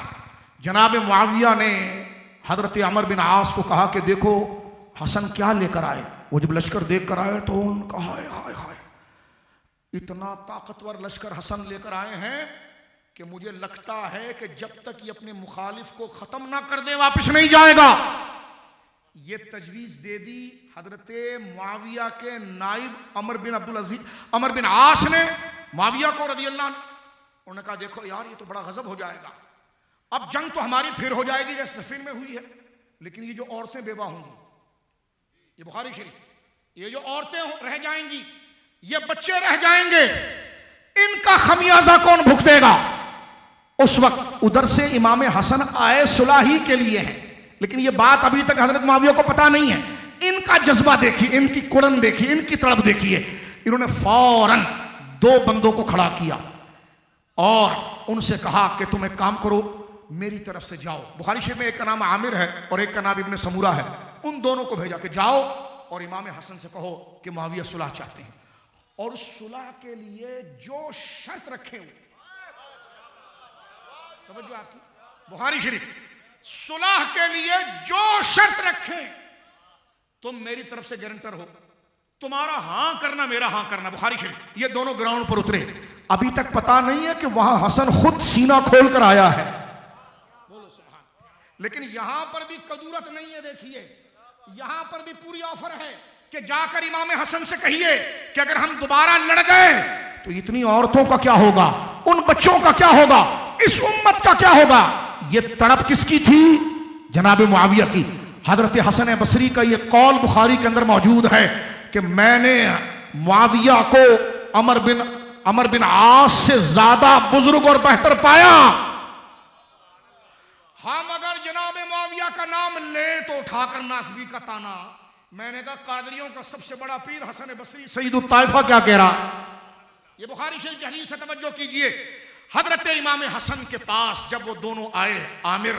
जनाब मुआविया ने हजरत अमर बिन आस को कहा कि देखो हसन क्या लेकर आए। वो जब लश्कर देख कर आए तो उनका हाय हाय हाय, इतना ताकतवर लश्कर हसन लेकर आए हैं कि मुझे लगता है कि जब तक ये अपने मुखालिफ को खत्म ना कर दे वापस नहीं जाएगा। ये तजवीज दे दी हजरत मुआविया के नाइब अमर बिन अब्दुल अजीज अमर बिन आस ने मुआविया को रदियल्लाहु अन्हु। उन्होंने कहा देखो यार ये तो बड़ा गजब हो जाएगा, अब जंग तो हमारी फिर हो जाएगी जैसे सफीन में हुई है, लेकिन ये जो औरतें बेवा होंगी, ये बुखारी शरीफ, ये जो औरतें रह जाएंगी, ये बच्चे रह जाएंगे, इनका खमियाजा कौन भुगतेगा। उस वक्त उधर से इमाम हसन आए सुलह के लिए हैं, लेकिन ये बात अभी तक हजरत मुआविया को पता नहीं है। इनका जज्बा देखिए, इनकी कुड़न देखिए, इनकी तड़प देखिए। इन्होंने फौरन 2 बंदों को खड़ा किया और उनसे कहा कि तुम एक काम करो, मेरी तरफ से जाओ। बुखारी शरीफ में एक का नाम आमिर है और एक का नाम इब्न समूरा है। उन दोनों को भेजा कि जाओ और इमाम हसन से कहो कि मुआविया सुलह चाहते हैं और सुलह के लिए जो शर्त रखे हुए, तवज्जो आपकी, बुखारी शरीफ, सुलह के लिए जो शर्त रखें, तुम मेरी तरफ से गारंटर हो, तुम्हारा हां करना मेरा हां करना। बुखारी शरीफ। ये दोनों ग्राउंड पर उतरे। अभी तक पता नहीं है कि वहां हसन खुद सीना खोल कर आया है, बोलो सुभान। लेकिन यहां पर भी कदूरत नहीं है। देखिए यहां पर भी पूरी ऑफर है कि जाकर इमाम हसन से कहिए कि अगर हम दोबारा लड़ गए तो इतनी औरतों का क्या होगा, उन बच्चों का क्या होगा, इस उम्मत का क्या होगा। ये तड़प किसकी थी? जनाब मुआविया की। हजरत हसन बसरी का ये कौल बुखारी के अंदर मौजूद है कि मैंने मुआविया को अमर बिन आस से ज्यादा बुजुर्ग और बेहतर पाया। हम अगर जनाब मुआविया का नाम ले तो उठाकर नासबी का ताना। मैंने कहा कादरियों का सबसे बड़ा पीर हसन बसरी सईदुत ताइफा क्या कह रहा। ये बुखारी शरीफ की हदीस से तवज्जो कीजिए। हजरत इमाम हसन के पास जब वो दोनों आए, आमिर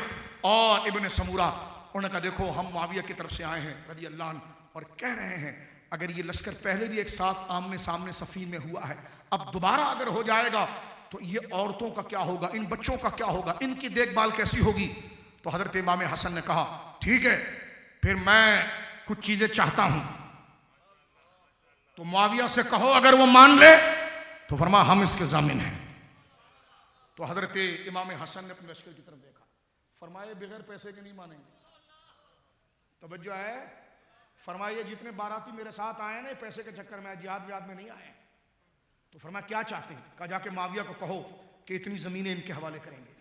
और इब्न समूरा, उन्होंने कहा देखो हम मुआविया की तरफ से आए हैं रदियल्लाहु अन्हु और कह रहे हैं अगर ये लश्कर पहले भी एक साथ आमने सामने सफीन में हुआ है, अब दोबारा अगर हो जाएगा तो ये औरतों का क्या होगा, इन बच्चों का क्या होगा, इनकी देखभाल कैसी होगी। तो हजरत इमाम हसन ने कहा ठीक है फिर मैं कुछ चीजें चाहता हूं, तो मुआविया से कहो अगर वो मान ले तो फरमा हम इसके जामिन हैं। तो हजरत इमाम हसन ने अपने लश्कर की तरफ देखा, फरमाए बगैर पैसे के नहीं मानेंगे। तवज्जो है, फरमाइए जितने बाराती मेरे साथ आए ना पैसे के चक्कर में जिहाद विहाद में नहीं आए। तो फरमाया क्या चाहते हैं? कहा जाके मुआविया को कहो कि इतनी जमीनें इनके हवाले करेंगे,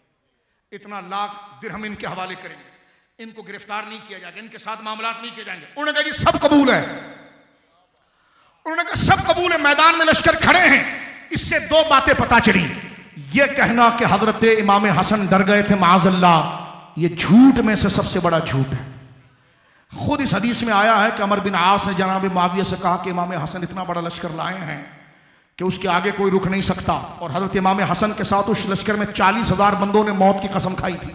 इतना लाख दिरहम इनके हवाले करेंगे, इनको गिरफ्तार नहीं किया जाएगा, इनके साथ मामलात नहीं किए जाएंगे। उन्होंने कहा जी सब कबूल है। उन्होंने कहा सब कबूल है। मैदान में लश्कर खड़े हैं। इससे 2 बातें पता चली। ये कहना कि हजरत इमाम हसन डर गए थे माअज़ल्लाह, ये झूठ में से सबसे बड़ा झूठ है। खुद इस हदीस में आया है कि अमर बिन आस ने जनाब मुआविया से कहा कि इमाम हसन इतना बड़ा लश्कर लाए हैं कि उसके आगे कोई रुक नहीं सकता। और हजरत इमाम हसन के साथ उस लश्कर में 40,000 बंदों ने मौत की कसम खाई थी।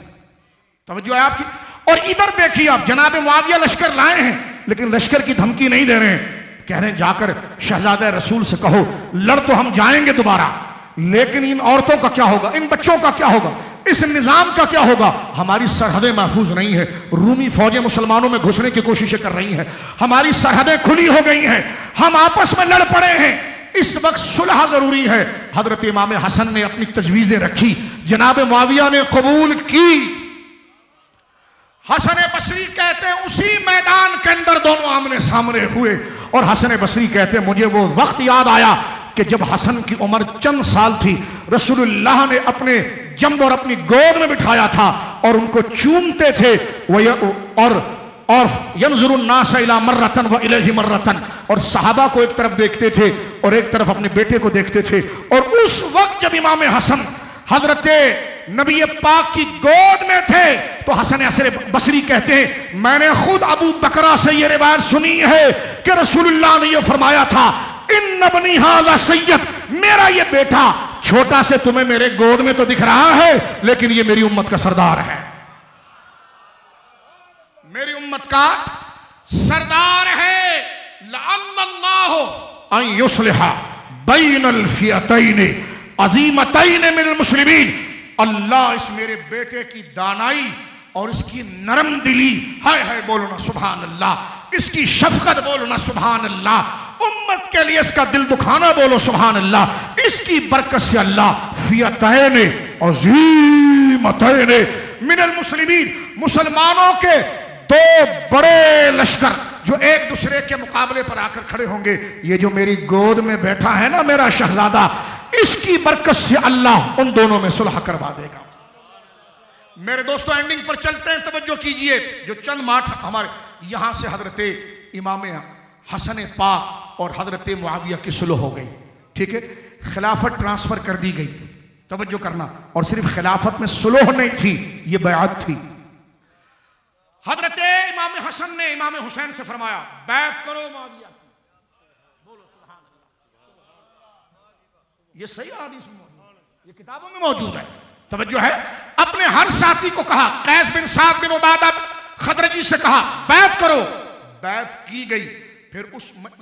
तवज्जो है आपकी। और इधर देखिए आप, जनाब मुआविया लश्कर लाए हैं लेकिन लश्कर की धमकी नहीं दे रहे हैं, कह रहे हैं जाकर शहजादे रसूल से कहो लड़ तो हम जाएंगे दोबारा, लेकिन इन औरतों का क्या होगा, इन बच्चों का क्या होगा, इस निजाम का क्या होगा? हमारी सरहदें महफूज नहीं है, रूमी फौजें मुसलमानों में घुसने की कोशिशें कर रही हैं, हमारी सरहदें खुली हो गई हैं, हम आपस में लड़ पड़े हैं, इस वक्त सुलह जरूरी है। हजरत इमाम हसन ने अपनी तजवीजें रखी, जनाब मुआविया ने कबूल की। हसन बसरी कहते हैं उसी मैदान के अंदर दोनों आमने सामने हुए, और हसन बसरी कहते हैं मुझे वो वक्त याद आया कि जब हसन की उम्र चंद साल थी, रसूलुल्लाह ने अपने जंब और अपनी गोद में बिठाया था और उनको चूमते थे, और यंजुरुन्नास इला मर्रतन व इलैहि मर्रतन, और सहाबा को एक तरफ देखते थे और एक तरफ अपने बेटे को देखते थे। और उस वक्त जब इमाम हसन हजरत नबी पाक की गोद में थे, तो हसन बसरी कहते हैं मैंने खुद अबू बकरा से ये रिवायत सुनी है कि रसूलुल्लाह ने ये फरमाया था, इन बनी हाला सैयद, मेरा ये बेटा छोटा से तुम्हें मेरे गोद में तो दिख रहा है, लेकिन ये मेरी उम्मत का सरदार है, मेरी उम्मत का सरदार है। लअल्लाहु अन युस्लिहा बैनल फियतैन अज़ीमतैन मिनल मुस्लिमीन, अल्लाह इस मेरे बेटे की दानाई और इसकी नरम दिली, हाय हाय बोलो ना सुभान अल्लाह, इसकी शफकत बोलो ना सुभान अल्लाह, उम्मत के लिए इसका दिल दुखाना बोलो सुभान अल्लाह, इसकी बरकत से अल्लाह फियतैन अज़ीमतैन मिनल मुस्लिमीन, मुसलमानों के दो बड़े लश्कर जो एक दूसरे के मुकाबले पर आकर खड़े होंगे, ये जो मेरी गोद में बैठा है ना मेरा शहजादा, इसकी बरकत से अल्लाह उन दोनों में सुलह करवा देगा। मेरे दोस्तों एंडिंग पर चलते हैं, तवज्जो कीजिए। जो चंद माठ हमारे यहां से हजरत इमाम हसन पाक और हजरत मुआविया की सुलह हो गई, ठीक है, खिलाफत ट्रांसफर कर दी गई, तवज्जो करना, और सिर्फ खिलाफत में सुलह नहीं थी, ये बैअत थी। हजरत इमाम हसन ने इमाम हुसैन से फरमाया बैत करो मुआविया की, बोलो सुभान अल्लाह। ये सही हदीस में मौजूद है, ये किताबों में मौजूद है, तवज्जो है। अपने हर साथी को कहा, कैस बिन साद बिन उबादा खदरजी से कहा बैत करो, बैत की गई। फिर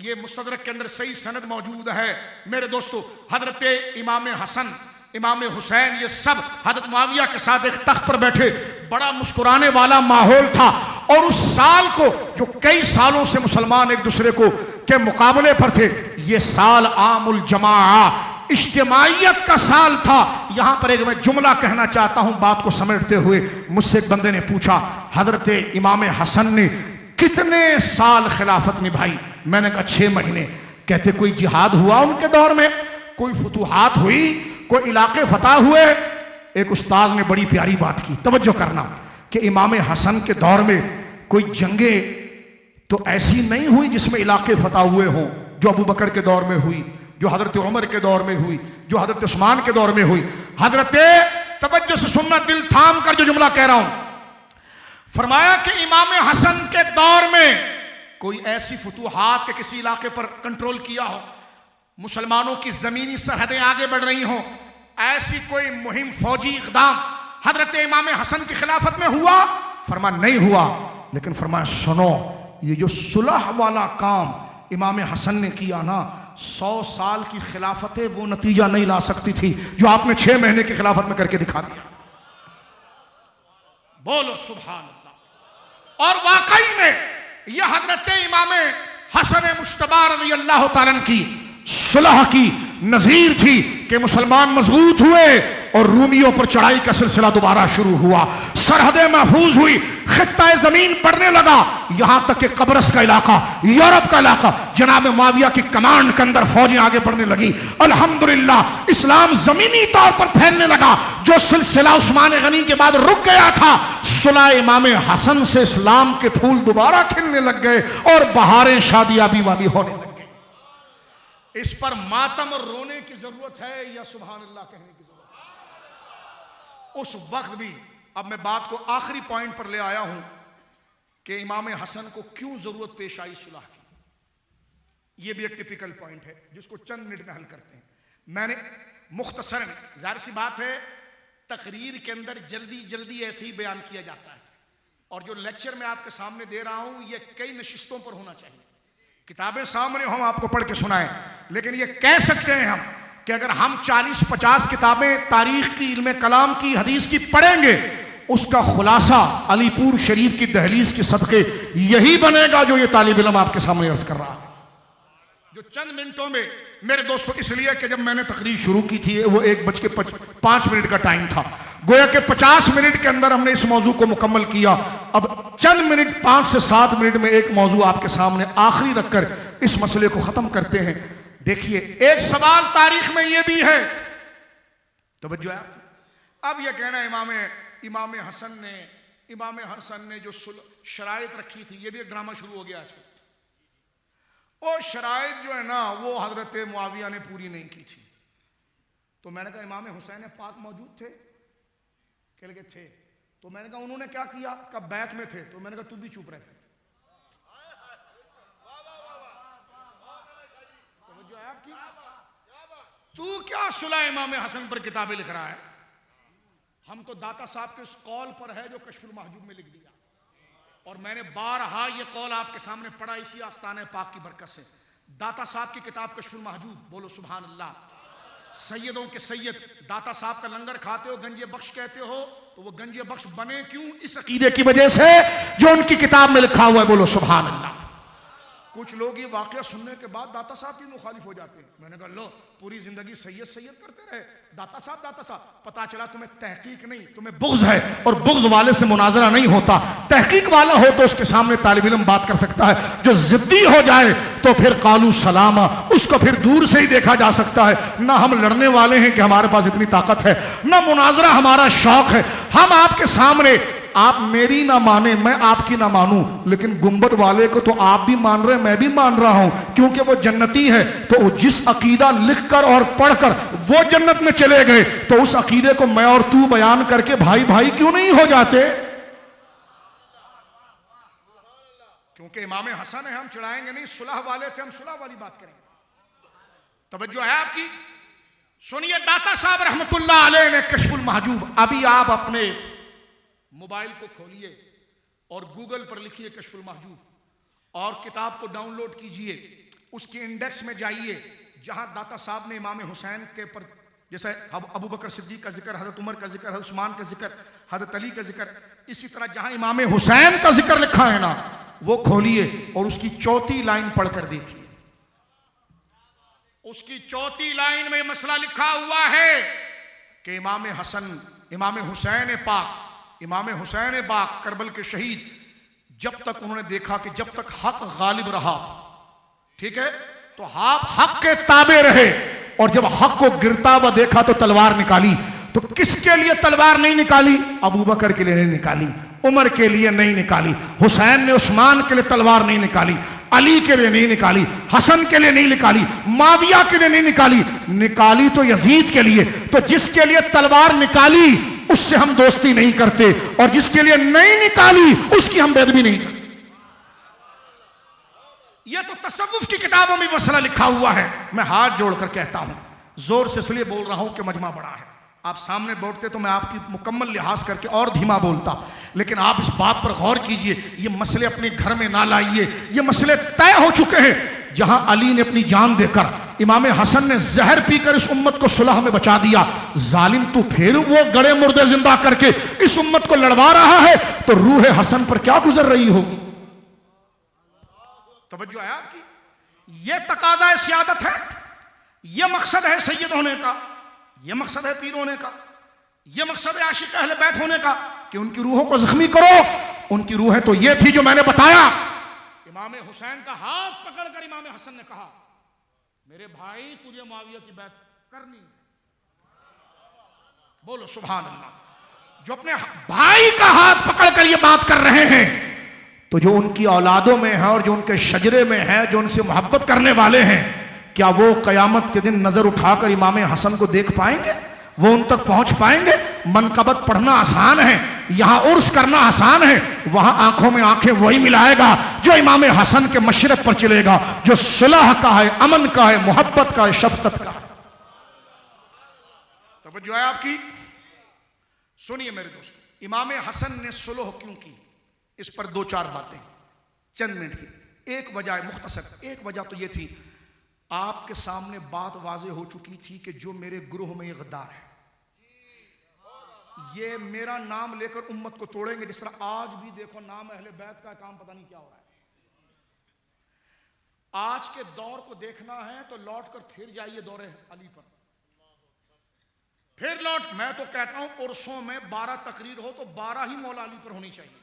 ये मुस्तदरक के अंदर सही सनद मौजूद है। मेरे दोस्तों हजरत इमाम हसन इमाम हुसैन ये सब हजरत मुआविया के साथ एक तख्त पर बैठे, बड़ा मुस्कुराने वाला माहौल था। और उस साल को जो कई सालों से मुसलमान एक दूसरे को के मुकाबले पर थे, ये साल आमुल जमाआ इज्तिमाइयत का साल था। यहां पर एक मैं जुमला कहना चाहता हूं बात को समेटते हुए। मुझसे एक बंदे ने पूछा हजरत इमाम हसन ने कितने साल खिलाफत निभाई? मैंने कहा 6 महीने। कहते कोई जिहाद हुआ उनके दौर में, कोई फतूहात हुई, कोई इलाके फतह हुए? एक उस्ताद ने बड़ी प्यारी बात की, तवज्जो करना, कि इमाम हसन के दौर में कोई जंगे तो ऐसी नहीं हुई जिसमें इलाके फतह हुए हों, जो अबू बकर के दौर में हुई, जो हजरत उमर के दौर में हुई, जो हजरत उस्मान के दौर में हुई। हजरत तवज्जो से सुनना, दिल थाम कर जो जुमला कह रहा हूं, फरमाया कि इमाम हसन के दौर में कोई ऐसी फतूहात के किसी इलाके पर कंट्रोल किया हो, मुसलमानों की जमीनी सरहदें आगे बढ़ रही हों, ऐसी कोई मुहिम फौजी इकदाम हजरत इमाम हसन की खिलाफत में हुआ? फरमा नहीं हुआ। लेकिन फरमाया सुनो, ये जो सुलह वाला काम इमाम हसन ने किया ना, 100 साल की खिलाफतें वो नतीजा नहीं ला सकती थी जो आपने 6 महीने की खिलाफत में करके दिखा दिया। बोलो सुभान अल्लाह। और वाकई में यह हजरत इमाम हसन मुश्तबा रज़ी अल्लाह तआला की सुलह की नजीर थी कि मुसलमान मजबूत हुए और रूमियों पर चढ़ाई का सिलसिला दोबारा शुरू हुआ, सरहदें महफूज हुई, खित्ता जमीन बढ़ने लगा, यहां तक कि कब्रस का इलाका, यूरोप का इलाका, जनाब मुआविया की कमांड के अंदर फौजें आगे बढ़ने लगी। अल्हम्दुलिल्लाह इस्लाम जमीनी तौर पर फैलने लगा। जो सिलसिला उस्मान गनी के बाद रुक गया था, सुलह इमाम हसन से इस्लाम के फूल दोबारा खिलने लग गए और बहारें शादियाबी वाली होने लग गई। इस पर मातम और रोने की जरूरत है या सुभान अल्लाह कहने की जरूरत है? उस वक्त भी, अब मैं बात को आखिरी पॉइंट पर ले आया हूं कि इमाम हसन को क्यों जरूरत पेश आई सुलह की। यह भी एक टिपिकल पॉइंट है जिसको चंद मिनट में हल करते हैं। मैंने मुख्तसरन, जाहिर सी बात है तकरीर के अंदर जल्दी जल्दी ऐसे ही बयान किया जाता है, और जो लेक्चर मैं आपके सामने दे रहा हूं यह कई नशिस्तों पर होना चाहिए। किताबें सामने हम आपको पढ़ के सुनाएं, लेकिन ये कह सकते हैं हम कि अगर हम 40-50 किताबें तारीख की, इल्म कलाम की, हदीस की पढ़ेंगे, उसका खुलासा अलीपुर शरीफ की दहलीज के सदके यही बनेगा जो ये तालिब इल्म आपके सामने अर्ज कर रहा है। जो चंद मिनटों में मेरे दोस्तों, इसलिए कि जब मैंने तकरीर शुरू की थी वो 1:05 का टाइम था, गोया के 50 मिनट के अंदर हमने इस मौजू को मुकम्मल किया। अब चंद मिनट, 5 से 7 मिनट में एक मौजू आपके सामने आखिरी रखकर इस मसले को खत्म करते हैं। देखिए, एक सवाल तारीख में यह भी है, तवज्जो है आपकी। अब यह कहना इमाम हसन ने जो शराइत रखी थी, यह भी एक ड्रामा शुरू हो गया आजकल। वो शराइत जो है ना, वो हजरत मुआविया ने पूरी नहीं की थी। तो मैंने कहा इमाम हुसैन पाक मौजूद थे? कह लगे थे। तो मैंने कहा उन्होंने क्या किया? कब बैत में थे। तो मैंने कहा तू भी चुप रहे। तो आपकी तू क्या सुलह इमाम हसन पर किताबें लिख रहा है? हम तो दाता साहब के उस कौल पर है जो कश्फुल महजूब में लिख दिया, और मैंने बारहा ये कौल आपके सामने पढ़ा इसी आस्ताने पाक की बरकत से। दाता साहब की किताब कश्फुल महजूब, बोलो सुभान अल्लाह। सैयदों के सैयद दाता साहब का लंगर खाते हो, गंजे बख्श कहते हो, तो वो गंजे बख्श बने क्यों? इस अकीदे की वजह से जो उनकी किताब में लिखा हुआ है, बोलो सुभान अल्लाह। कुछ लोग ये वाकया सुनने के बाद दाता साहब की मुखालिफ हो जाते हैं। मैंने कहा लो, पूरी जिंदगी सैयद करते रहे, दाता साहब। पता चला तुम्हें तहकीक नहीं, तुम्हें बुग़्ज़ है, और बुग़्ज़ वाले से मुनाजरा नहीं होता। तहकीक वाला हो तो उसके सामने तालिब इल्म बात कर सकता है। जो जिद्दी हो जाए तो फिर कालू सलामा, उसको फिर दूर से ही देखा जा सकता है। ना हम लड़ने वाले हैं कि हमारे पास इतनी ताकत है, ना मुनाजरा हमारा शौक है। हम आपके सामने, आप मेरी ना माने, मैं आपकी ना मानूं, लेकिन गुंबद वाले को तो आप भी मान रहे हैं, मैं भी मान रहा हूं, क्योंकि वो जन्नती है। तो जिस अकीदा लिखकर और पढ़कर वो जन्नत में चले गए, तो उस अकीदे को मैं और तू बयान करके भाई भाई क्यों नहीं हो जाते? क्योंकि इमाम हसन है, हम चिढ़ाएंगे नहीं। सुलह वाले थे, हम सुलह वाली बात करेंगे। तवज्जो है आपकी? सुनिए, दाता साहब रहमतुल्लाह अलैह ने कश्फुल महजूब, अभी आप अपने मोबाइल को खोलिए और गूगल पर लिखिए कश्फुल महजूब, और किताब को डाउनलोड कीजिए। उसके इंडेक्स में जाइए, जहां दाता साहब ने इमाम हुसैन के पर, जैसे अबू बकर सिद्दीक का जिक्र, हजरत उमर का जिक्र, हजरत उस्मान का जिक्र, हजरत अली का जिक्र, इसी तरह जहां इमाम हुसैन का जिक्र लिखा है ना, वो खोलिए और उसकी 4थी लाइन पढ़कर देखिए। उसकी 4थी लाइन में मसला लिखा हुआ है कि इमाम हुसैन पाक करबल के शहीद, जब तक उन्होंने देखा कि जब तक हक गालिब रहा, ठीक है, तो आप हक के ताबे रहे, और जब हक को गिरता हुआ देखा तो तलवार निकाली। तो किसके लिए तलवार नहीं निकाली? अबू बकर के लिए नहीं निकाली, उमर के लिए नहीं निकाली, हुसैन ने उस्मान के लिए तलवार नहीं निकाली, अली के लिए नहीं निकाली, हसन के लिए नहीं निकाली, माविया के लिए नहीं निकाली, निकाली तो यजीद के लिए। तो जिसके लिए तलवार निकाली उससे हम दोस्ती नहीं करते, और जिसके लिए नहीं निकाली उसकी हम बेदबी नहीं करते। यह तो तसव्वुफ की किताबों में मसला लिखा हुआ है। मैं हाथ जोड़कर कहता हूं, जोर से इसलिए बोल रहा हूं कि मजमा बड़ा है। आप सामने बैठते तो मैं आपकी मुकम्मल लिहाज करके और धीमा बोलता, लेकिन आप इस बात पर गौर कीजिए, ये मसले अपने घर में ना लाइए। ये मसले तय हो चुके हैं। जहां अली ने अपनी जान देकर, इमाम हसन ने जहर पीकर इस उम्मत को सुलह में बचा दिया, जालिम तो फिर वो गड़े मुर्दे जिंदा करके इस उम्मत को लड़वा रहा है, तो रूह हसन पर क्या गुजर रही होगी? तवज्जो है आपकी? ये तकाजा सियादत है, ये मकसद है सैयद होने का, ये मकसद है पीर होने का, ये मकसद है आशिक अहले बैत होने का, कि उनकी रूहों को जख्मी करो। उनकी रूहें तो ये थी जो मैंने बताया। इमाम हुसैन का हाथ पकड़कर इमाम हसन ने कहा, मेरे भाई तुझे मुआविया की बैत करनी। बोलो सुभान अल्लाह। जो अपने भाई का हाथ पकड़कर ये बात कर रहे हैं, तो जो उनकी औलादों में है और जो उनके शजरे में है, जो उनसे मोहब्बत करने वाले हैं, क्या वो कयामत के दिन नजर उठाकर इमाम हसन को देख पाएंगे? वो उन तक पहुंच पाएंगे? मनकबत पढ़ना आसान है, यहां उर्स करना आसान है, वहां आंखों में आंखें वही मिलाएगा जो इमाम हसन के मशरक पर चलेगा, जो सुलह का है, अमन का है, मोहब्बत का है, शफकत का है। तवज्जो है आपकी? सुनिए मेरे दोस्तों, इमाम हसन ने सुलह क्यों की, इस पर 2-4 बातें चंद मिनट की। एक वजह मुख्तसर, एक वजह तो यह थी आपके सामने बात वाज़े हो चुकी थी कि जो मेरे ग्रोह में ये गद्दार है, ये मेरा नाम लेकर उम्मत को तोड़ेंगे। जिस तरह आज भी देखो नाम अहले बैत का काम पता नहीं क्या हो रहा है। आज के दौर को देखना है तो लौट कर फिर जाइए दौरे अली पर, फिर लौट। मैं तो कहता हूं उर्सों में 12 तकरीर हो तो 12 ही मौला अली पर होनी चाहिए।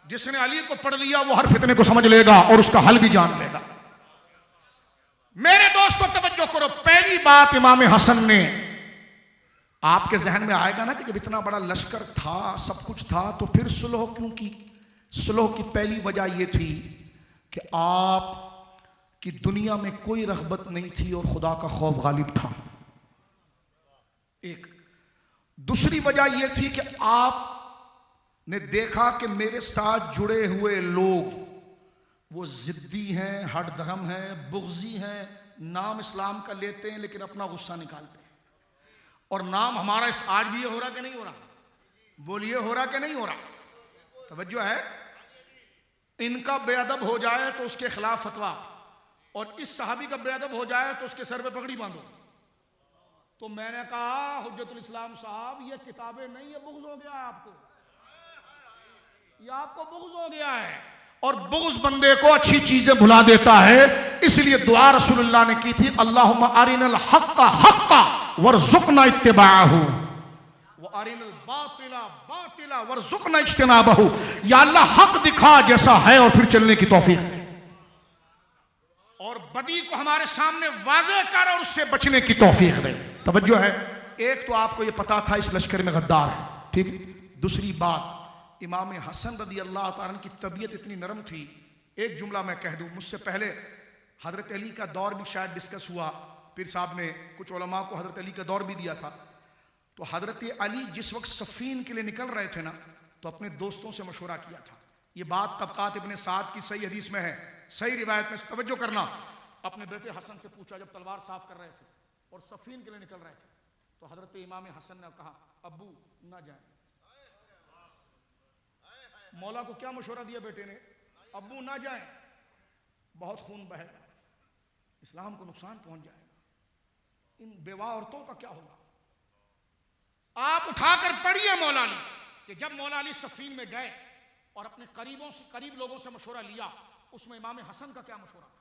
जिसने अली को पढ़ लिया वो हर फितने को समझ लेगा और उसका हल भी जान लेगा। मेरे दोस्तों तवज्जो करो, पहली बात इमाम हसन ने, आपके जहन में आएगा ना कि जब इतना बड़ा लश्कर था, सब कुछ था, तो फिर सुलह क्यों की? सुलह की पहली वजह यह थी कि आप की दुनिया में कोई रग़बत नहीं थी और खुदा का खौफ गालिब था, एक। दूसरी वजह यह थी कि आप ने देखा कि मेरे साथ जुड़े हुए लोग वो जिद्दी हैं, हट धर्म हैं, बुग़्ज़ी हैं, नाम इस्लाम का लेते हैं लेकिन अपना गुस्सा निकालते हैं। और नाम हमारा आज भी ये हो रहा कि नहीं हो रहा? बोलिए, हो रहा कि नहीं हो रहा? तवज्जो है। इनका बेअदब हो जाए तो उसके खिलाफ फतवा, और इस सहाबी का बेअदब हो जाए तो उसके सर पे पगड़ी बांधो। तो मैंने कहा हुज्जतुल इस्लाम साहब, ये किताबें नहीं, ये बुग़्ज़ हो गया है आपको, ये आपको बुग़्ज़ हो गया है। और बुग़्ज़ बंदे को अच्छी चीजें भुला देता है। इसलिए दुआ रसूलुल्लाह ने की थी, अल्लाहुम्मा अरिनल हक्का हक्का वरज़ुक़ना इत्तिबाअहु व अरिनल बातिला बातिला वरज़ुक़ना इज्तिनाबहु। या अल्लाह हक दिखा जैसा है और फिर चलने की तौफीक दे, और बदी को हमारे सामने वाज़े कर और उससे बचने की तौफीक दे। तवज्जो है। एक तो आपको यह पता था इस लश्कर में गद्दार है, ठीक। दूसरी बात, इमाम हसन रदी अल्लाह ताला की तबीयत इतनी नरम थी। एक जुमला मैं कह दूं, मुझसे पहले हजरत अली का दौर भी शायद डिस्कस हुआ, पीर साहब ने कुछ उलमा को हजरत अली का दौर भी दिया था। तो हजरत अली जिस वक्त सफ़ीन के लिए निकल रहे थे ना, तो अपने दोस्तों से मशवरा किया था। ये बात तबकात इब्ने साद की सही हदीस में है, सही रिवायत में, तवज्जो करना। अपने बेटे हसन से पूछा, जब तलवार साफ कर रहे थे और सफ़ीन के लिए निकल रहे थे, तो हजरत इमाम हसन ने कहा, अब्बू ना जाए। मौला को क्या मशवरा दिया बेटे ने? अब्बू ना जाए, बहुत खून बहेगा, इस्लाम को नुकसान पहुंच जाएगा, इन बेवा औरतों का क्या होगा? आप उठाकर पढ़िए मौला अली कि जब मौला अली सफ़ीन में गए और अपने करीब लोगों से मशवरा लिया, उसमें इमाम हसन का क्या मशवरा था?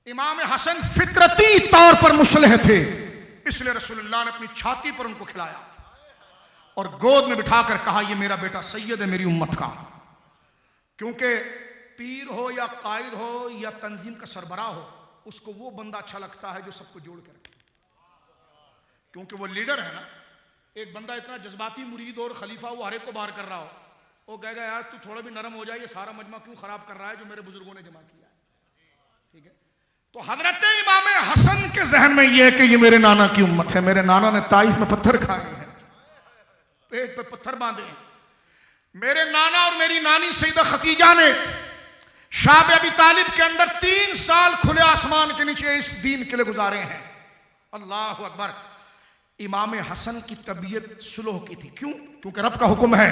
इमाम हसन फितरती तौर पर मुसलह थे, इसलिए रसूलुल्लाह ने अपनी छाती पर उनको खिलाया और गोद में बिठाकर कहा, ये मेरा बेटा सैयद है मेरी उम्मत का। क्योंकि पीर हो या कायद हो या तंजीम का सरबराह हो, उसको वो बंदा अच्छा लगता है जो सबको जोड़ कर रखे, क्योंकि वो लीडर है ना। एक बंदा इतना जज्बाती मुरीद और खलीफा वो हर एक को बाहर कर रहा हो, वो कहेगा यार तू थोड़ा भी नरम हो जाए, ये सारा मजमा क्यों खराब कर रहा है जो मेरे बुजुर्गों ने जमा किया है, ठीक है। तो हजरत इमाम हसन के जहन में यह है कि ये मेरे नाना की उम्मत है, मेरे नाना ने ताइफ में पत्थर खाए हैं, पेट पे पत्थर बांधे हैं। मेरे नाना और मेरी नानी सईदा खतीजा ने शाब अबी तालिब के अंदर 3 साल खुले आसमान के नीचे इस दीन के लिए गुजारे हैं। अल्लाह अकबर। इमाम हसन की तबीयत सुलह की थी, क्यों? क्योंकि रब का हुक्म है।